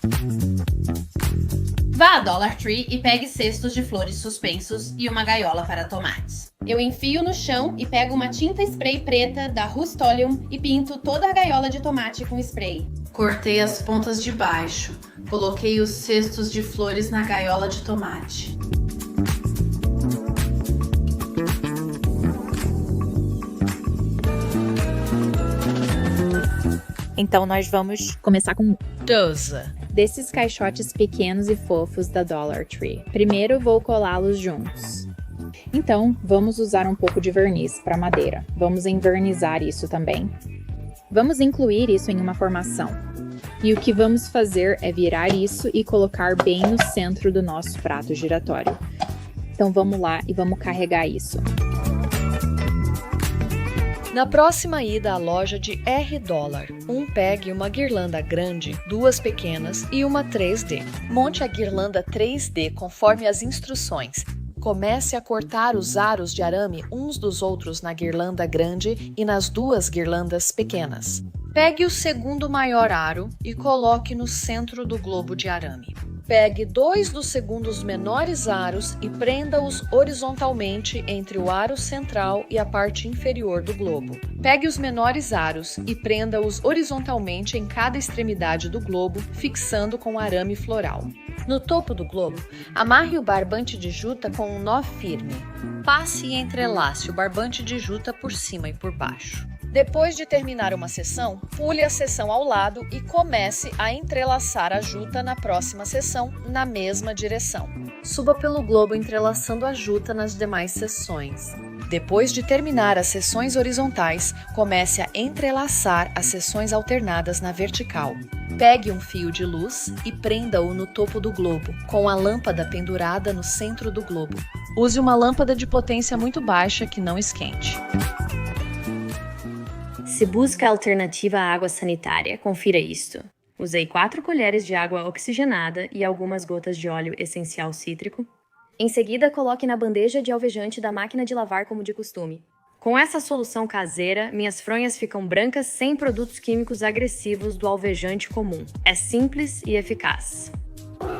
Vá a Dollar Tree e pegue cestos de flores suspensos e uma gaiola para tomates. Eu enfio no chão e pego uma tinta spray preta da Rust-Oleum e pinto toda a gaiola de tomate com spray. Cortei as pontas de baixo. Coloquei os cestos de flores na gaiola de tomate. Então nós vamos começar com 12 desses caixotes pequenos e fofos da Dollar Tree. Primeiro vou colá-los juntos. Então, vamos usar um pouco de verniz para madeira. Vamos envernizar isso também. Vamos incluir isso em uma formação. E o que vamos fazer é virar isso e colocar bem no centro do nosso prato giratório. Então vamos lá e vamos carregar isso. Na próxima ida à loja de $, pegue uma guirlanda grande, 2 pequenas e uma 3D. Monte a guirlanda 3D conforme as instruções. Comece a cortar os aros de arame uns dos outros na guirlanda grande e nas 2 guirlandas pequenas. Pegue o segundo maior aro e coloque no centro do globo de arame. Pegue 2 dos segundos menores aros e prenda-os horizontalmente entre o aro central e a parte inferior do globo. Pegue os menores aros e prenda-os horizontalmente em cada extremidade do globo, fixando com arame floral. No topo do globo, amarre o barbante de juta com um nó firme. Passe e entrelace o barbante de juta por cima e por baixo. Depois de terminar uma seção, pule a seção ao lado e comece a entrelaçar a juta na próxima seção, na mesma direção. Suba pelo globo entrelaçando a juta nas demais seções. Depois de terminar as seções horizontais, comece a entrelaçar as seções alternadas na vertical. Pegue um fio de luz e prenda-o no topo do globo, com a lâmpada pendurada no centro do globo. Use uma lâmpada de potência muito baixa que não esquente. Se busca a alternativa à água sanitária, confira isto. Usei 4 colheres de água oxigenada e algumas gotas de óleo essencial cítrico. Em seguida, coloque na bandeja de alvejante da máquina de lavar como de costume. Com essa solução caseira, minhas fronhas ficam brancas sem produtos químicos agressivos do alvejante comum. É simples e eficaz.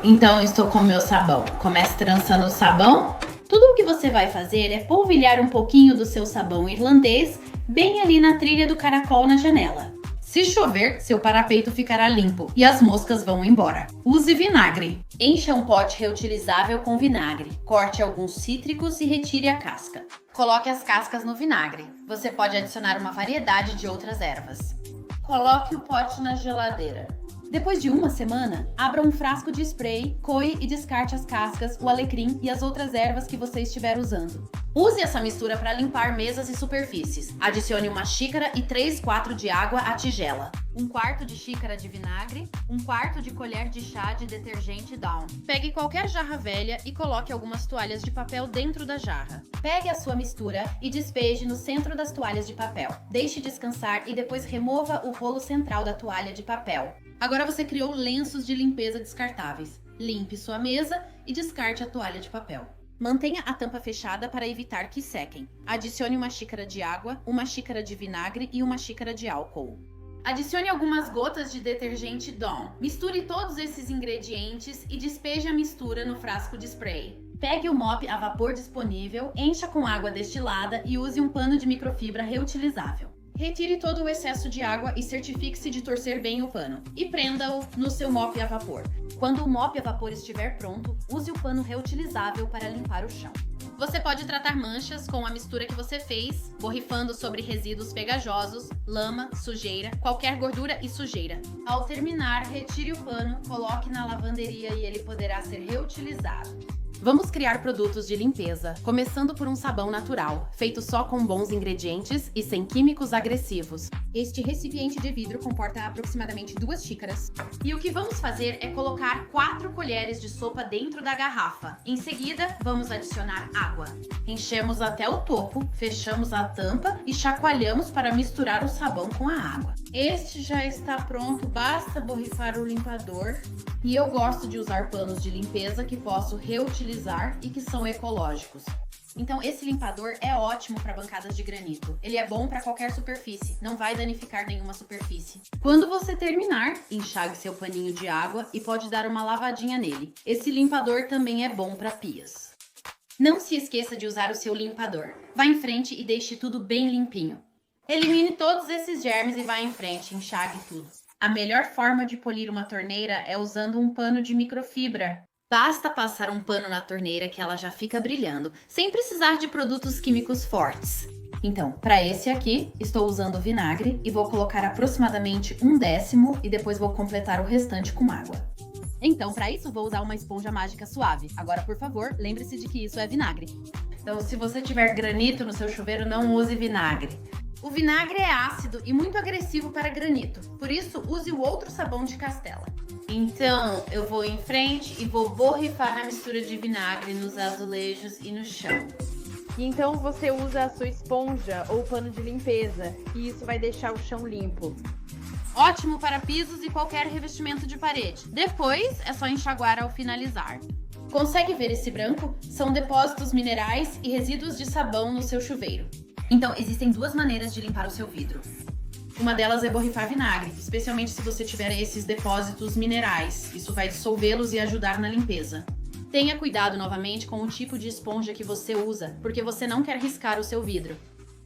Então estou com meu sabão. Comece trançando o sabão. Tudo o que você vai fazer é polvilhar um pouquinho do seu sabão irlandês bem ali na trilha do caracol na janela. Se chover, seu parapeito ficará limpo e as moscas vão embora. Use vinagre. Encha um pote reutilizável com vinagre. Corte alguns cítricos e retire a casca. Coloque as cascas no vinagre. Você pode adicionar uma variedade de outras ervas. Coloque o pote na geladeira. Depois de uma semana, abra um frasco de spray, coe e descarte as cascas, o alecrim e as outras ervas que você estiver usando. Use essa mistura para limpar mesas e superfícies. Adicione uma xícara e 3/4 de água à tigela. 1/4 de xícara de vinagre, 1/4 de colher de chá de detergente Dawn. Pegue qualquer jarra velha e coloque algumas toalhas de papel dentro da jarra. Pegue a sua mistura e despeje no centro das toalhas de papel. Deixe descansar e depois remova o rolo central da toalha de papel. Agora você criou lenços de limpeza descartáveis. Limpe sua mesa e descarte a toalha de papel. Mantenha a tampa fechada para evitar que sequem. Adicione uma xícara de água, uma xícara de vinagre e uma xícara de álcool. Adicione algumas gotas de detergente Dawn. Misture todos esses ingredientes e despeje a mistura no frasco de spray. Pegue o mop a vapor disponível, encha com água destilada e use um pano de microfibra reutilizável. Retire todo o excesso de água e certifique-se de torcer bem o pano. E prenda-o no seu mop a vapor. Quando o mop a vapor estiver pronto, use o pano reutilizável para limpar o chão. Você pode tratar manchas com a mistura que você fez, borrifando sobre resíduos pegajosos, lama, sujeira, qualquer gordura e sujeira. Ao terminar, retire o pano, coloque na lavanderia e ele poderá ser reutilizado. Vamos criar produtos de limpeza, começando por um sabão natural, feito só com bons ingredientes e sem químicos agressivos. Este recipiente de vidro comporta aproximadamente 2 xícaras. E o que vamos fazer é colocar 4 colheres de sopa dentro da garrafa. Em seguida, vamos adicionar água. Enchemos até o topo, fechamos a tampa e chacoalhamos para misturar o sabão com a água. Este já está pronto, basta borrifar o limpador. E eu gosto de usar panos de limpeza que posso reutilizar e que são ecológicos. Então esse limpador é ótimo para bancadas de granito. Ele é bom para qualquer superfície, não vai danificar nenhuma superfície. Quando você terminar, enxague seu paninho de água e pode dar uma lavadinha nele. Esse limpador também é bom para pias. Não se esqueça de usar o seu limpador. Vá em frente e deixe tudo bem limpinho. Elimine todos esses germes e vá em frente, enxague tudo. A melhor forma de polir uma torneira é usando um pano de microfibra. Basta passar um pano na torneira que ela já fica brilhando, sem precisar de produtos químicos fortes. Então, para esse aqui, estou usando vinagre e vou colocar aproximadamente 1/10 e depois vou completar o restante com água. Então, para isso, vou usar uma esponja mágica suave. Agora, por favor, lembre-se de que isso é vinagre. Então, se você tiver granito no seu chuveiro, não use vinagre. O vinagre é ácido e muito agressivo para granito, por isso use o outro sabão de castela. Então eu vou em frente e vou borrifar a mistura de vinagre nos azulejos e no chão. E então você usa a sua esponja ou pano de limpeza e isso vai deixar o chão limpo. Ótimo para pisos e qualquer revestimento de parede. Depois é só enxaguar ao finalizar. Consegue ver esse branco? São depósitos minerais e resíduos de sabão no seu chuveiro. Então, existem 2 maneiras de limpar o seu vidro. Uma delas é borrifar vinagre, especialmente se você tiver esses depósitos minerais. Isso vai dissolvê-los e ajudar na limpeza. Tenha cuidado novamente com o tipo de esponja que você usa, porque você não quer riscar o seu vidro.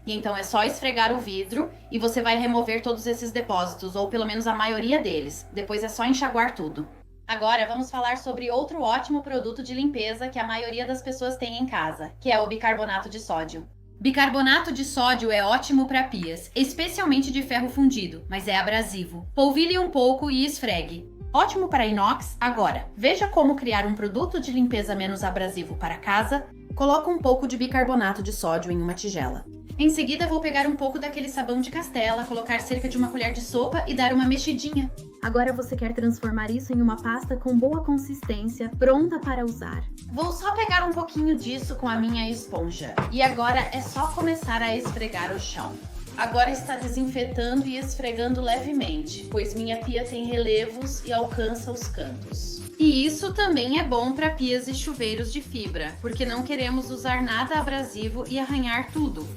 E então é só esfregar o vidro e você vai remover todos esses depósitos, ou pelo menos a maioria deles. Depois é só enxaguar tudo. Agora vamos falar sobre outro ótimo produto de limpeza que a maioria das pessoas tem em casa, que é o bicarbonato de sódio. Bicarbonato de sódio é ótimo para pias, especialmente de ferro fundido, mas é abrasivo. Polvilhe um pouco e esfregue. Ótimo para inox. Agora, veja como criar um produto de limpeza menos abrasivo para casa. Coloque um pouco de bicarbonato de sódio em uma tigela. Em seguida, vou pegar um pouco daquele sabão de castela, colocar cerca de 1 colher de sopa e dar uma mexidinha. Agora você quer transformar isso em uma pasta com boa consistência, pronta para usar. Vou só pegar um pouquinho disso com a minha esponja. E agora é só começar a esfregar o chão. Agora está desinfetando e esfregando levemente, pois minha pia tem relevos e alcança os cantos. E isso também é bom para pias e chuveiros de fibra, porque não queremos usar nada abrasivo e arranhar tudo.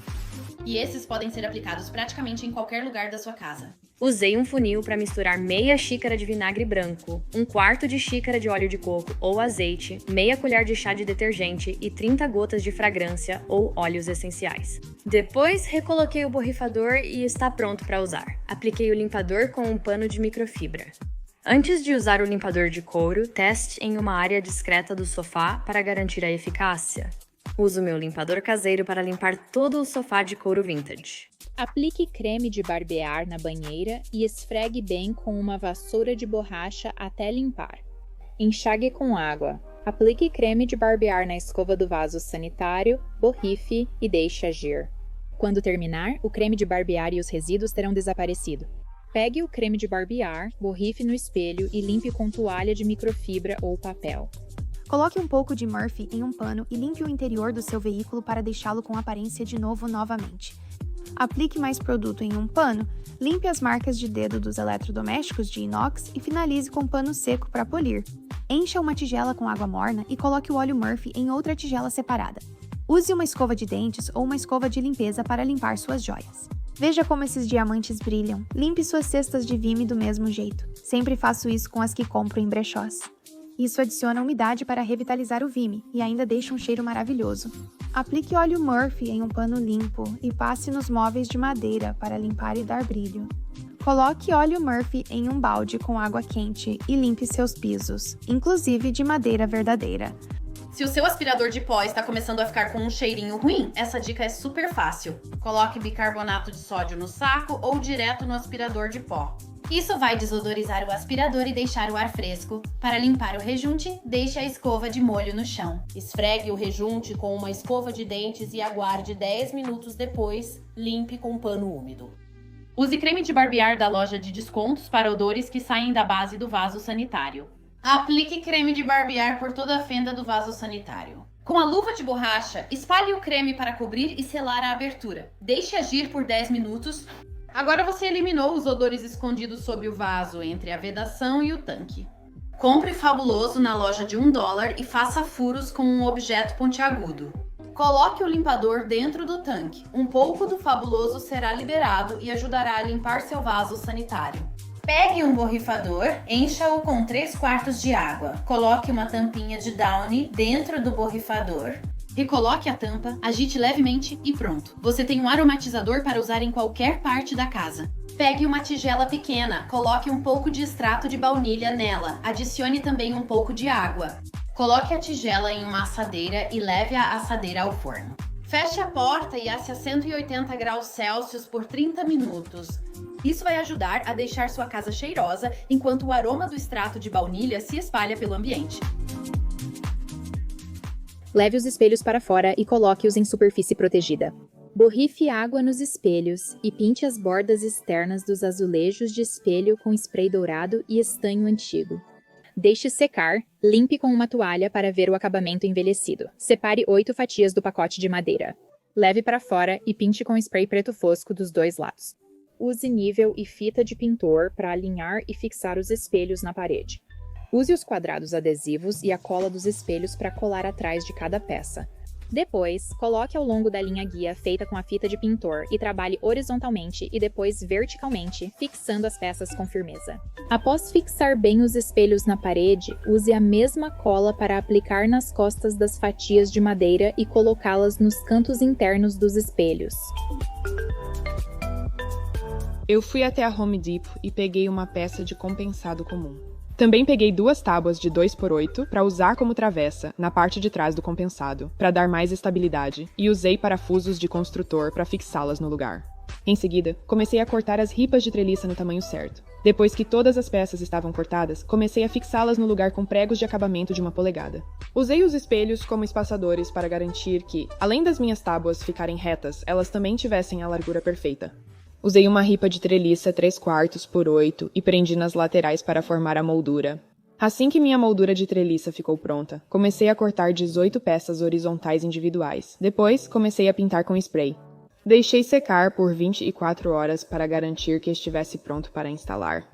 E esses podem ser aplicados praticamente em qualquer lugar da sua casa. Usei um funil para misturar meia xícara de vinagre branco, 1/4 de xícara de óleo de coco ou azeite, meia colher de chá de detergente e 30 gotas de fragrância ou óleos essenciais. Depois, recoloquei o borrifador e está pronto para usar. Apliquei o limpador com um pano de microfibra. Antes de usar o limpador de couro, teste em uma área discreta do sofá para garantir a eficácia. Uso meu limpador caseiro para limpar todo o sofá de couro vintage. Aplique creme de barbear na banheira e esfregue bem com uma vassoura de borracha até limpar. Enxague com água. Aplique creme de barbear na escova do vaso sanitário, borrife e deixe agir. Quando terminar, o creme de barbear e os resíduos terão desaparecido. Pegue o creme de barbear, borrife no espelho e limpe com toalha de microfibra ou papel. Coloque um pouco de Murphy em um pano e limpe o interior do seu veículo para deixá-lo com aparência de novo novamente. Aplique mais produto em um pano, limpe as marcas de dedo dos eletrodomésticos de inox e finalize com pano seco para polir. Encha uma tigela com água morna e coloque o óleo Murphy em outra tigela separada. Use uma escova de dentes ou uma escova de limpeza para limpar suas joias. Veja como esses diamantes brilham. Limpe suas cestas de Vime do mesmo jeito. Sempre faço isso com as que compro em brechós. Isso adiciona umidade para revitalizar o Vime e ainda deixa um cheiro maravilhoso. Aplique óleo Murphy em um pano limpo e passe nos móveis de madeira para limpar e dar brilho. Coloque óleo Murphy em um balde com água quente e limpe seus pisos, inclusive de madeira verdadeira. Se o seu aspirador de pó está começando a ficar com um cheirinho ruim, essa dica é super fácil. Coloque bicarbonato de sódio no saco ou direto no aspirador de pó. Isso vai desodorizar o aspirador e deixar o ar fresco. Para limpar o rejunte, deixe a escova de molho no chão. Esfregue o rejunte com uma escova de dentes e aguarde 10 minutos depois, limpe com um pano úmido. Use creme de barbear da loja de descontos para odores que saem da base do vaso sanitário. Aplique creme de barbear por toda a fenda do vaso sanitário. Com a luva de borracha, espalhe o creme para cobrir e selar a abertura. Deixe agir por 10 minutos. Agora você eliminou os odores escondidos sob o vaso entre a vedação e o tanque. Compre Fabuloso na loja de $1 e faça furos com um objeto pontiagudo. Coloque o limpador dentro do tanque. Um pouco do Fabuloso será liberado e ajudará a limpar seu vaso sanitário. Pegue um borrifador, encha-o com 3/4 de água. Coloque uma tampinha de Downy dentro do borrifador. Recoloque a tampa, agite levemente e pronto. Você tem um aromatizador para usar em qualquer parte da casa. Pegue uma tigela pequena, coloque um pouco de extrato de baunilha nela. Adicione também um pouco de água. Coloque a tigela em uma assadeira e leve a assadeira ao forno. Feche a porta e asse a 180 graus Celsius por 30 minutos. Isso vai ajudar a deixar sua casa cheirosa enquanto o aroma do extrato de baunilha se espalha pelo ambiente. Leve os espelhos para fora e coloque-os em superfície protegida. Borrife água nos espelhos e pinte as bordas externas dos azulejos de espelho com spray dourado e estanho antigo. Deixe secar, limpe com uma toalha para ver o acabamento envelhecido. Separe 8 fatias do pacote de madeira. Leve para fora e pinte com spray preto fosco dos 2 lados. Use nível e fita de pintor para alinhar e fixar os espelhos na parede. Use os quadrados adesivos e a cola dos espelhos para colar atrás de cada peça. Depois, coloque ao longo da linha guia feita com a fita de pintor e trabalhe horizontalmente e depois verticalmente, fixando as peças com firmeza. Após fixar bem os espelhos na parede, use a mesma cola para aplicar nas costas das fatias de madeira e colocá-las nos cantos internos dos espelhos. Eu fui até a Home Depot e peguei uma peça de compensado comum. Também peguei 2 tábuas de 2x8 para usar como travessa na parte de trás do compensado, para dar mais estabilidade, e usei parafusos de construtor para fixá-las no lugar. Em seguida, comecei a cortar as ripas de treliça no tamanho certo. Depois que todas as peças estavam cortadas, comecei a fixá-las no lugar com pregos de acabamento de 1 polegada. Usei os espelhos como espaçadores para garantir que, além das minhas tábuas ficarem retas, elas também tivessem a largura perfeita. Usei uma ripa de treliça 3/4 por 8 e prendi nas laterais para formar a moldura. Assim que minha moldura de treliça ficou pronta, comecei a cortar 18 peças horizontais individuais. Depois, comecei a pintar com spray. Deixei secar por 24 horas para garantir que estivesse pronto para instalar.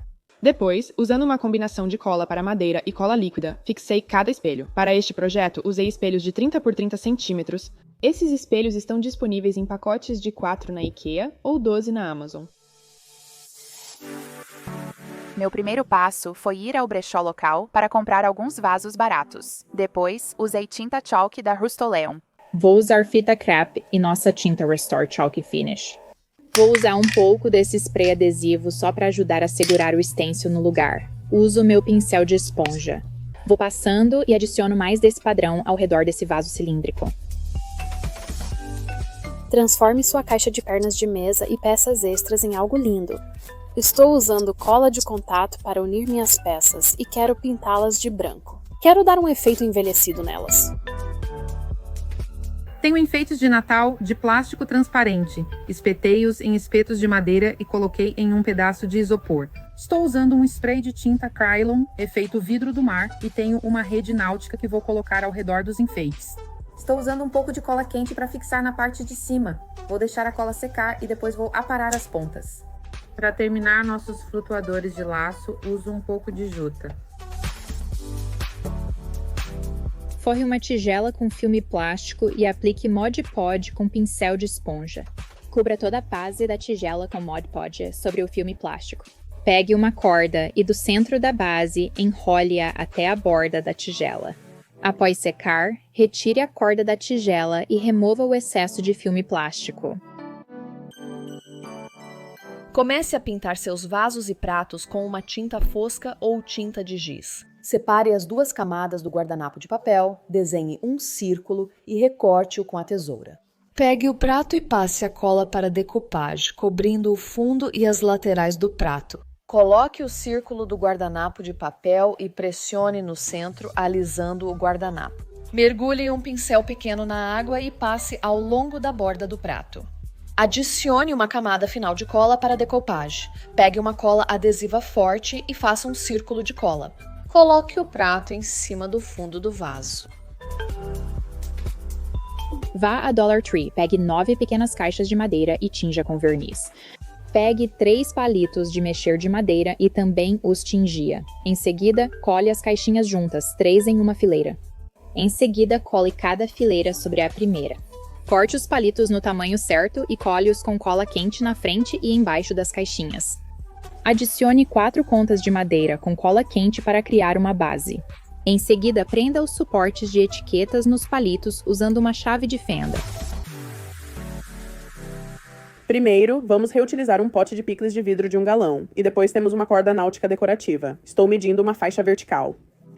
Depois, usando uma combinação de cola para madeira e cola líquida, fixei cada espelho. Para este projeto, usei espelhos de 30 por 30 centímetros. Esses espelhos estão disponíveis em pacotes de 4 na IKEA ou 12 na Amazon. Meu primeiro passo foi ir ao brechó local para comprar alguns vasos baratos. Depois, usei tinta chalk da Rust-Oleum. Vou usar fita crepe e nossa tinta Restore Chalk Finish. Vou usar um pouco desse spray adesivo só para ajudar a segurar o stencil no lugar. Uso meu pincel de esponja. Vou passando e adiciono mais desse padrão ao redor desse vaso cilíndrico. Transforme sua caixa de pernas de mesa e peças extras em algo lindo. Estou usando cola de contato para unir minhas peças e quero pintá-las de branco. Quero dar um efeito envelhecido nelas. Tenho enfeites de Natal de plástico transparente. Espetei-os em espetos de madeira e coloquei em um pedaço de isopor. Estou usando um spray de tinta Krylon, efeito vidro do mar, e tenho uma rede náutica que vou colocar ao redor dos enfeites. Estou usando um pouco de cola quente para fixar na parte de cima. Vou deixar a cola secar e depois vou aparar as pontas. Para terminar nossos flutuadores de laço, uso um pouco de juta. Forre uma tigela com filme plástico e aplique Mod Podge com pincel de esponja. Cubra toda a base da tigela com Mod Podge sobre o filme plástico. Pegue uma corda e do centro da base enrole-a até a borda da tigela. Após secar, retire a corda da tigela e remova o excesso de filme plástico. Comece a pintar seus vasos e pratos com uma tinta fosca ou tinta de giz. Separe as duas camadas do guardanapo de papel, desenhe um círculo e recorte-o com a tesoura. Pegue o prato e passe a cola para decoupage, cobrindo o fundo e as laterais do prato. Coloque o círculo do guardanapo de papel e pressione no centro, alisando o guardanapo. Mergulhe um pincel pequeno na água e passe ao longo da borda do prato. Adicione uma camada final de cola para decoupage. Pegue uma cola adesiva forte e faça um círculo de cola. Coloque o prato em cima do fundo do vaso. Vá a Dollar Tree, pegue 9 pequenas caixas de madeira e tinja com verniz. Pegue 3 palitos de mexer de madeira e também os tingia. Em seguida, cole as caixinhas juntas, 3 em uma fileira. Em seguida, cole cada fileira sobre a primeira. Corte os palitos no tamanho certo e cole-os com cola quente na frente e embaixo das caixinhas. Adicione 4 contas de madeira com cola quente para criar uma base. Em seguida, prenda os suportes de etiquetas nos palitos usando uma chave de fenda. Primeiro, vamos reutilizar um pote de picles de vidro de 1 galão, e depois temos uma corda náutica decorativa. Estou medindo uma faixa vertical.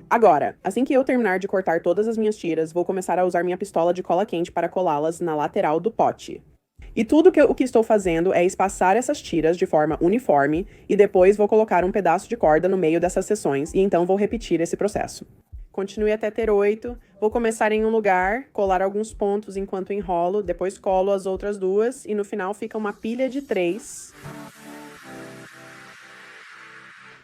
Agora, assim que eu terminar de cortar todas as minhas tiras, vou começar a usar minha pistola de cola quente para colá-las na lateral do pote. E tudo o que estou fazendo é espaçar essas tiras de forma uniforme e depois vou colocar um pedaço de corda no meio dessas seções e então vou repetir esse processo. Continue até ter 8. Vou começar em um lugar, colar alguns pontos enquanto enrolo, depois colo as outras 2 e no final fica uma pilha de 3.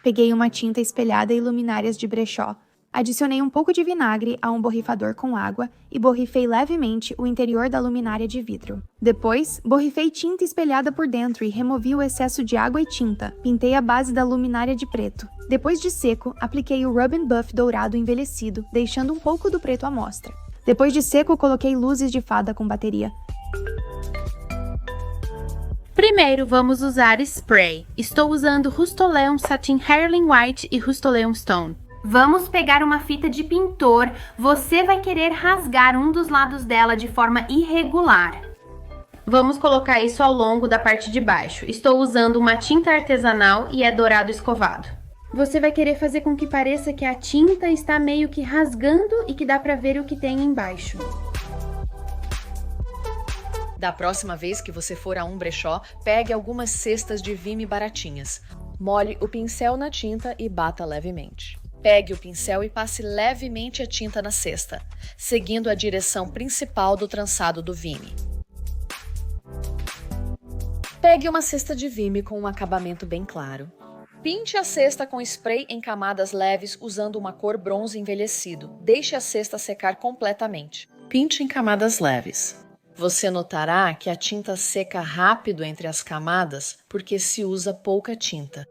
Peguei uma tinta espelhada e luminárias de brechó. Adicionei um pouco de vinagre a um borrifador com água e borrifei levemente o interior da luminária de vidro. Depois, borrifei tinta espelhada por dentro e removi o excesso de água e tinta. Pintei a base da luminária de preto. Depois de seco, apliquei o Rub and Buff dourado envelhecido, deixando um pouco do preto à mostra. Depois de seco, coloquei luzes de fada com bateria. Primeiro, vamos usar spray. Estou usando Rust-Oleum Satin Heirloom White e Rust-Oleum Stone. Vamos pegar uma fita de pintor. Você vai querer rasgar um dos lados dela de forma irregular. Vamos colocar isso ao longo da parte de baixo. Estou usando uma tinta artesanal e é dourado escovado. Você vai querer fazer com que pareça que a tinta está meio que rasgando e que dá para ver o que tem embaixo. Da próxima vez que você for a um brechó, pegue algumas cestas de vime baratinhas. Molhe o pincel na tinta e bata levemente. Pegue o pincel e passe levemente a tinta na cesta, seguindo a direção principal do trançado do vime. Pegue uma cesta de vime com um acabamento bem claro. Pinte a cesta com spray em camadas leves usando uma cor bronze envelhecido. Deixe a cesta secar completamente. Pinte em camadas leves. Você notará que a tinta seca rápido entre as camadas porque se usa pouca tinta.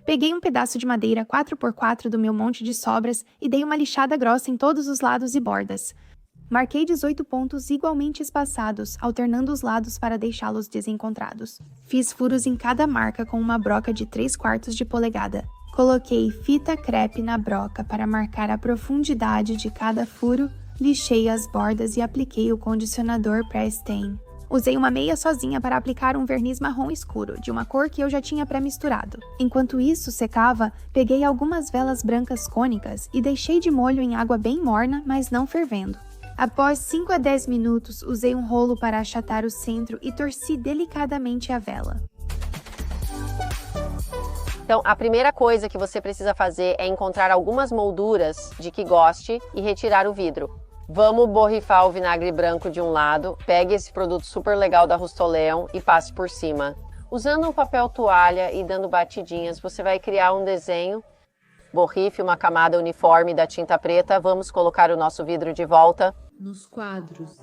Peguei um pedaço de madeira 4x4 do meu monte de sobras e dei uma lixada grossa em todos os lados e bordas. Marquei 18 pontos igualmente espaçados, alternando os lados para deixá-los desencontrados. Fiz furos em cada marca com uma broca de 3/4 de polegada. Coloquei fita crepe na broca para marcar a profundidade de cada furo, lixei as bordas e apliquei o condicionador pré-stain. Usei uma meia sozinha para aplicar um verniz marrom escuro, de uma cor que eu já tinha pré-misturado. Enquanto isso secava, peguei algumas velas brancas cônicas e deixei de molho em água bem morna, mas não fervendo. Após 5 a 10 minutos, usei um rolo para achatar o centro e torci delicadamente a vela. Então, a primeira coisa que você precisa fazer é encontrar algumas molduras de que goste e retirar o vidro. Vamos borrifar o vinagre branco de um lado, pegue esse produto super legal da Rust-Oleum e passe por cima. Usando um papel toalha e dando batidinhas, você vai criar um desenho Borrife uma camada uniforme da tinta preta. Vamos colocar o nosso vidro de volta nos quadros.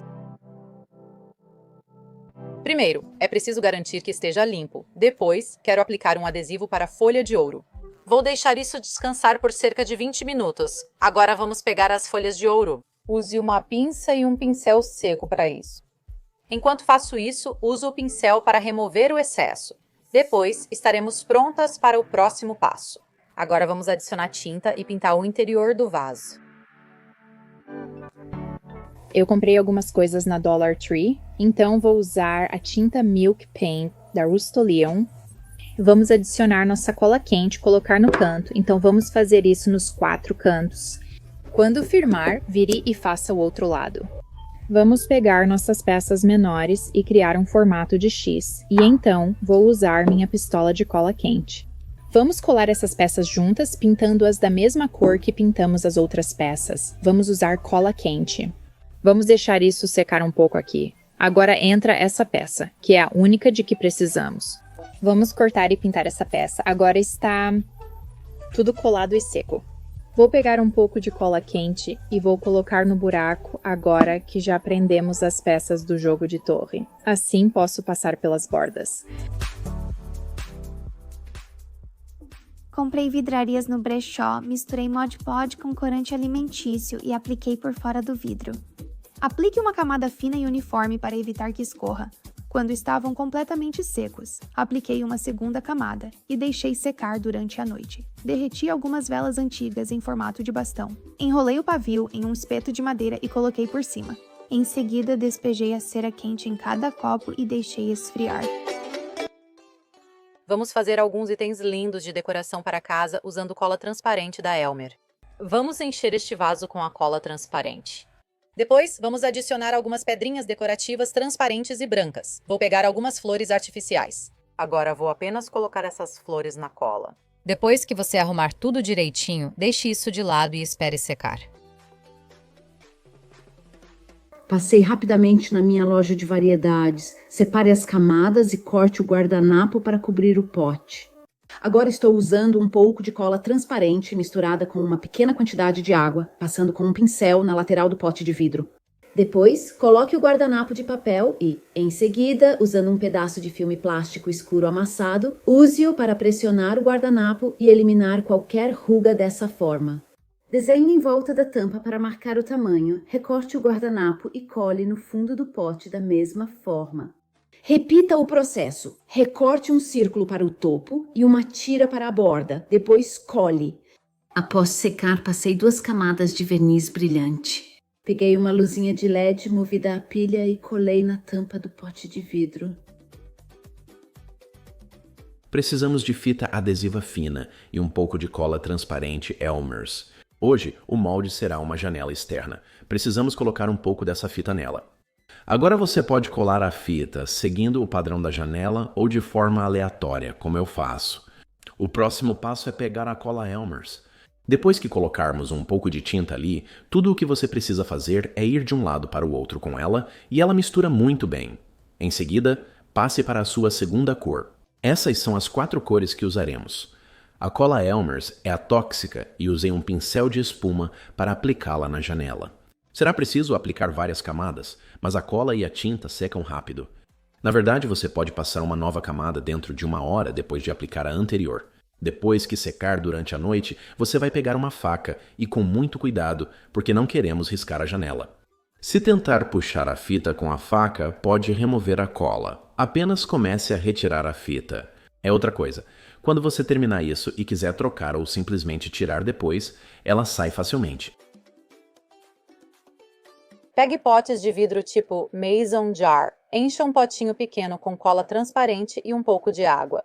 Primeiro, é preciso garantir que esteja limpo. Depois, quero aplicar um adesivo para a folha de ouro. Vou deixar isso descansar por cerca de 20 minutos. Agora vamos pegar as folhas de ouro. Use uma pinça e um pincel seco para isso. Enquanto faço isso, uso o pincel para remover o excesso. Depois, estaremos prontas para o próximo passo. Agora vamos adicionar tinta e pintar o interior do vaso. Eu comprei algumas coisas na Dollar Tree, então vou usar a tinta Milk Paint da Rust-Oleum. Vamos adicionar nossa cola quente e colocar no canto, então vamos fazer isso nos 4 cantos. Quando firmar, vire e faça o outro lado. Vamos pegar nossas peças menores e criar um formato de X, e então vou usar minha pistola de cola quente. Vamos colar essas peças juntas, pintando-as da mesma cor que pintamos as outras peças. Vamos usar cola quente. Vamos deixar isso secar um pouco aqui. Agora entra essa peça, que é a única de que precisamos. Vamos cortar e pintar essa peça. Agora está tudo colado e seco. Vou pegar um pouco de cola quente e vou colocar no buraco agora que já prendemos as peças do jogo de torre. Assim posso passar pelas bordas. Comprei vidrarias no brechó, misturei Mod Podge com corante alimentício e apliquei por fora do vidro. Aplique uma camada fina e uniforme para evitar que escorra. Quando estavam completamente secos, apliquei uma segunda camada e deixei secar durante a noite. Derreti algumas velas antigas em formato de bastão. Enrolei o pavio em um espeto de madeira e coloquei por cima. Em seguida, despejei a cera quente em cada copo e deixei esfriar. Vamos fazer alguns itens lindos de decoração para casa usando cola transparente da Elmer. Vamos encher este vaso com a cola transparente. Depois, vamos adicionar algumas pedrinhas decorativas transparentes e brancas. Vou pegar algumas flores artificiais. Agora vou apenas colocar essas flores na cola. Depois que você arrumar tudo direitinho, deixe isso de lado e espere secar. Passei rapidamente na minha loja de variedades. Separe as camadas e corte o guardanapo para cobrir o pote. Agora estou usando um pouco de cola transparente misturada com uma pequena quantidade de água, passando com um pincel na lateral do pote de vidro. Depois, coloque o guardanapo de papel e, em seguida, usando um pedaço de filme plástico escuro amassado, use-o para pressionar o guardanapo e eliminar qualquer ruga dessa forma. Desenhe em volta da tampa para marcar o tamanho, recorte o guardanapo e cole no fundo do pote da mesma forma. Repita o processo. Recorte um círculo para o topo e uma tira para a borda. Depois cole. Após secar, passei 2 camadas de verniz brilhante. Peguei uma luzinha de LED movida a pilha e colei na tampa do pote de vidro. Precisamos de fita adesiva fina e um pouco de cola transparente Elmer's. Hoje, o molde será uma janela externa. Precisamos colocar um pouco dessa fita nela. Agora você pode colar a fita seguindo o padrão da janela ou de forma aleatória, como eu faço. O próximo passo é pegar a cola Elmer's. Depois que colocarmos um pouco de tinta ali, tudo o que você precisa fazer é ir de um lado para o outro com ela e ela mistura muito bem. Em seguida, passe para a sua segunda cor. Essas são as 4 cores que usaremos. A cola Elmer's é a tóxica e usei um pincel de espuma para aplicá-la na janela. Será preciso aplicar várias camadas, mas a cola e a tinta secam rápido. Na verdade, você pode passar uma nova camada dentro de 1 hora depois de aplicar a anterior. Depois que secar durante a noite, você vai pegar uma faca e com muito cuidado, porque não queremos riscar a janela. Se tentar puxar a fita com a faca, pode remover a cola. Apenas comece a retirar a fita. É outra coisa. Quando você terminar isso e quiser trocar ou simplesmente tirar depois, ela sai facilmente. Pegue potes de vidro tipo Mason Jar. Encha um potinho pequeno com cola transparente e um pouco de água.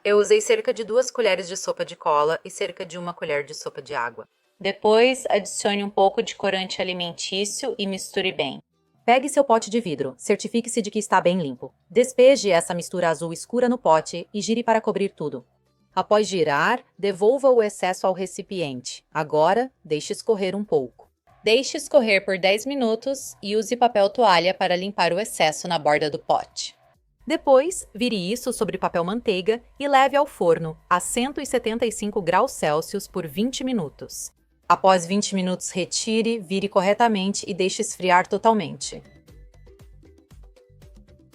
Eu usei cerca de 2 colheres de sopa de cola e cerca de 1 colher de sopa de água. Depois, adicione um pouco de corante alimentício e misture bem. Pegue seu pote de vidro, certifique-se de que está bem limpo. Despeje essa mistura azul escura no pote e gire para cobrir tudo. Após girar, devolva o excesso ao recipiente. Agora, deixe escorrer um pouco. Deixe escorrer por 10 minutos e use papel toalha para limpar o excesso na borda do pote. Depois, vire isso sobre papel manteiga e leve ao forno a 175 graus Celsius por 20 minutos. Após 20 minutos, retire, vire corretamente e deixe esfriar totalmente.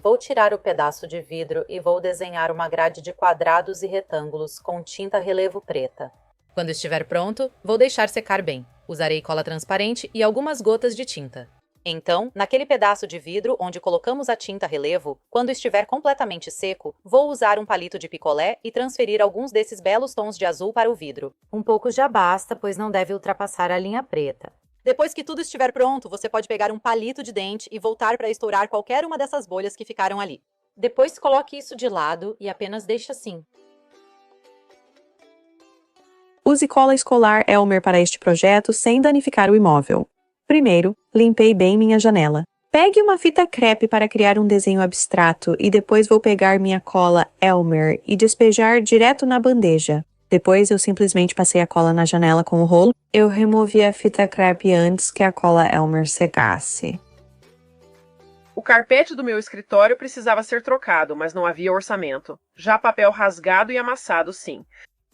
Vou tirar o pedaço de vidro e vou desenhar uma grade de quadrados e retângulos com tinta relevo preta. Quando estiver pronto, vou deixar secar bem. Usarei cola transparente e algumas gotas de tinta. Então, naquele pedaço de vidro onde colocamos a tinta relevo, quando estiver completamente seco, vou usar um palito de picolé e transferir alguns desses belos tons de azul para o vidro. Um pouco já basta, pois não deve ultrapassar a linha preta. Depois que tudo estiver pronto, você pode pegar um palito de dente e voltar para estourar qualquer uma dessas bolhas que ficaram ali. Depois coloque isso de lado e apenas deixe assim. Use cola escolar Elmer para este projeto sem danificar o imóvel. Primeiro, limpei bem minha janela. Pegue uma fita crepe para criar um desenho abstrato e depois vou pegar minha cola Elmer e despejar direto na bandeja. Depois eu simplesmente passei a cola na janela com o rolo. Eu removi a fita crepe antes que a cola Elmer secasse. O carpete do meu escritório precisava ser trocado, mas não havia orçamento. Já papel rasgado e amassado, sim.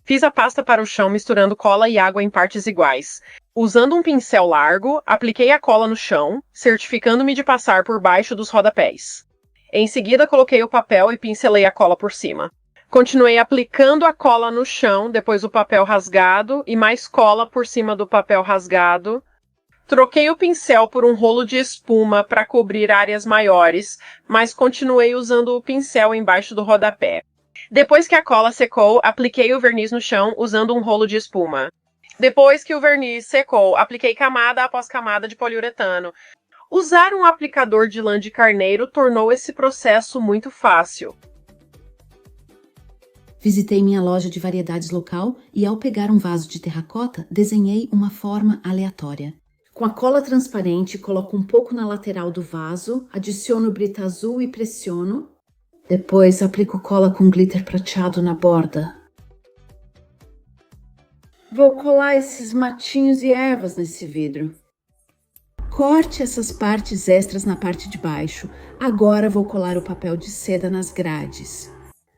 Fiz a pasta para o chão misturando cola e água em partes iguais. Usando um pincel largo, apliquei a cola no chão, certificando-me de passar por baixo dos rodapés. Em seguida, coloquei o papel e pincelei a cola por cima. Continuei aplicando a cola no chão, depois o papel rasgado e mais cola por cima do papel rasgado. Troquei o pincel por um rolo de espuma para cobrir áreas maiores, mas continuei usando o pincel embaixo do rodapé. Depois que a cola secou, apliquei o verniz no chão usando um rolo de espuma. Depois que o verniz secou, apliquei camada após camada de poliuretano. Usar um aplicador de lã de carneiro tornou esse processo muito fácil. Visitei minha loja de variedades local e, ao pegar um vaso de terracota, desenhei uma forma aleatória. Com a cola transparente, coloco um pouco na lateral do vaso, adiciono brita azul e pressiono. Depois, aplico cola com glitter prateado na borda. Vou colar esses matinhos e ervas nesse vidro. Corte essas partes extras na parte de baixo. Agora vou colar o papel de seda nas grades.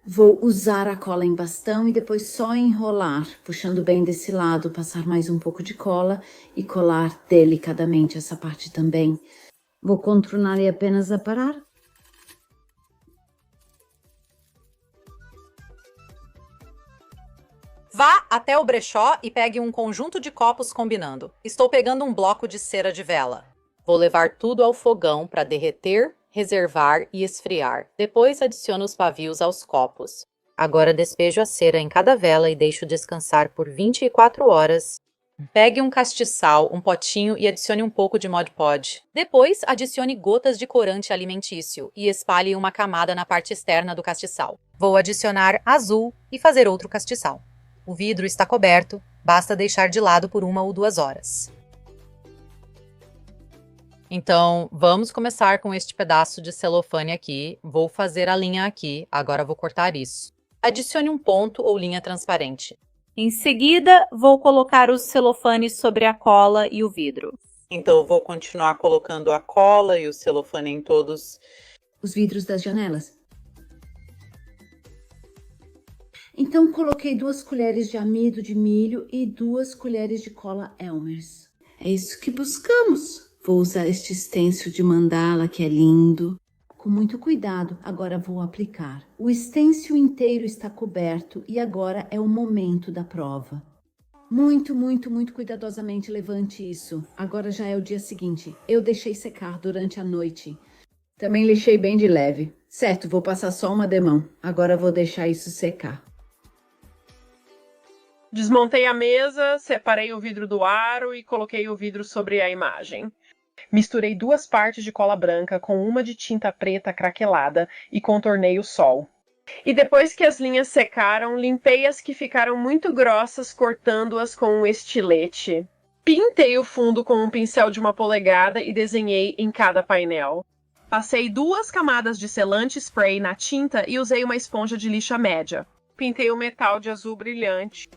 Vou usar a cola em bastão e depois só enrolar, puxando bem desse lado, passar mais um pouco de cola e colar delicadamente essa parte também. Vou contornar e apenas aparar. Vá até o brechó e pegue um conjunto de copos combinando. Estou pegando um bloco de cera de vela. Vou levar tudo ao fogão para derreter, reservar e esfriar. Depois adiciono os pavios aos copos. Agora despejo a cera em cada vela e deixo descansar por 24 horas. Pegue um castiçal, um potinho e adicione um pouco de Mod Podge. Depois adicione gotas de corante alimentício e espalhe uma camada na parte externa do castiçal. Vou adicionar azul e fazer outro castiçal. O vidro está coberto, basta deixar de lado por 1 ou 2 horas. Então, vamos começar com este pedaço de celofane aqui. Vou fazer a linha aqui, agora vou cortar isso. Adicione um ponto ou linha transparente. Em seguida, vou colocar os celofanes sobre a cola e o vidro. Então, vou continuar colocando a cola e o celofane em todos os vidros das janelas. Então, coloquei 2 colheres de amido de milho e 2 colheres de cola Elmer's. É isso que buscamos. Vou usar este stencil de mandala, que é lindo. Com muito cuidado, agora vou aplicar. O stencil inteiro está coberto e agora é o momento da prova. Muito cuidadosamente levante isso. Agora já é o dia seguinte. Eu deixei secar durante a noite. Também lixei bem de leve. Certo, vou passar só uma demão. Agora vou deixar isso secar. Desmontei a mesa, separei o vidro do aro e coloquei o vidro sobre a imagem. Misturei 2 partes de cola branca com uma de tinta preta craquelada e contornei o sol. E depois que as linhas secaram, limpei as que ficaram muito grossas, cortando-as com um estilete. Pintei o fundo com um pincel de 1 polegada e desenhei em cada painel. Passei 2 camadas de selante spray na tinta e usei uma esponja de lixa média. Pintei o metal de azul brilhante.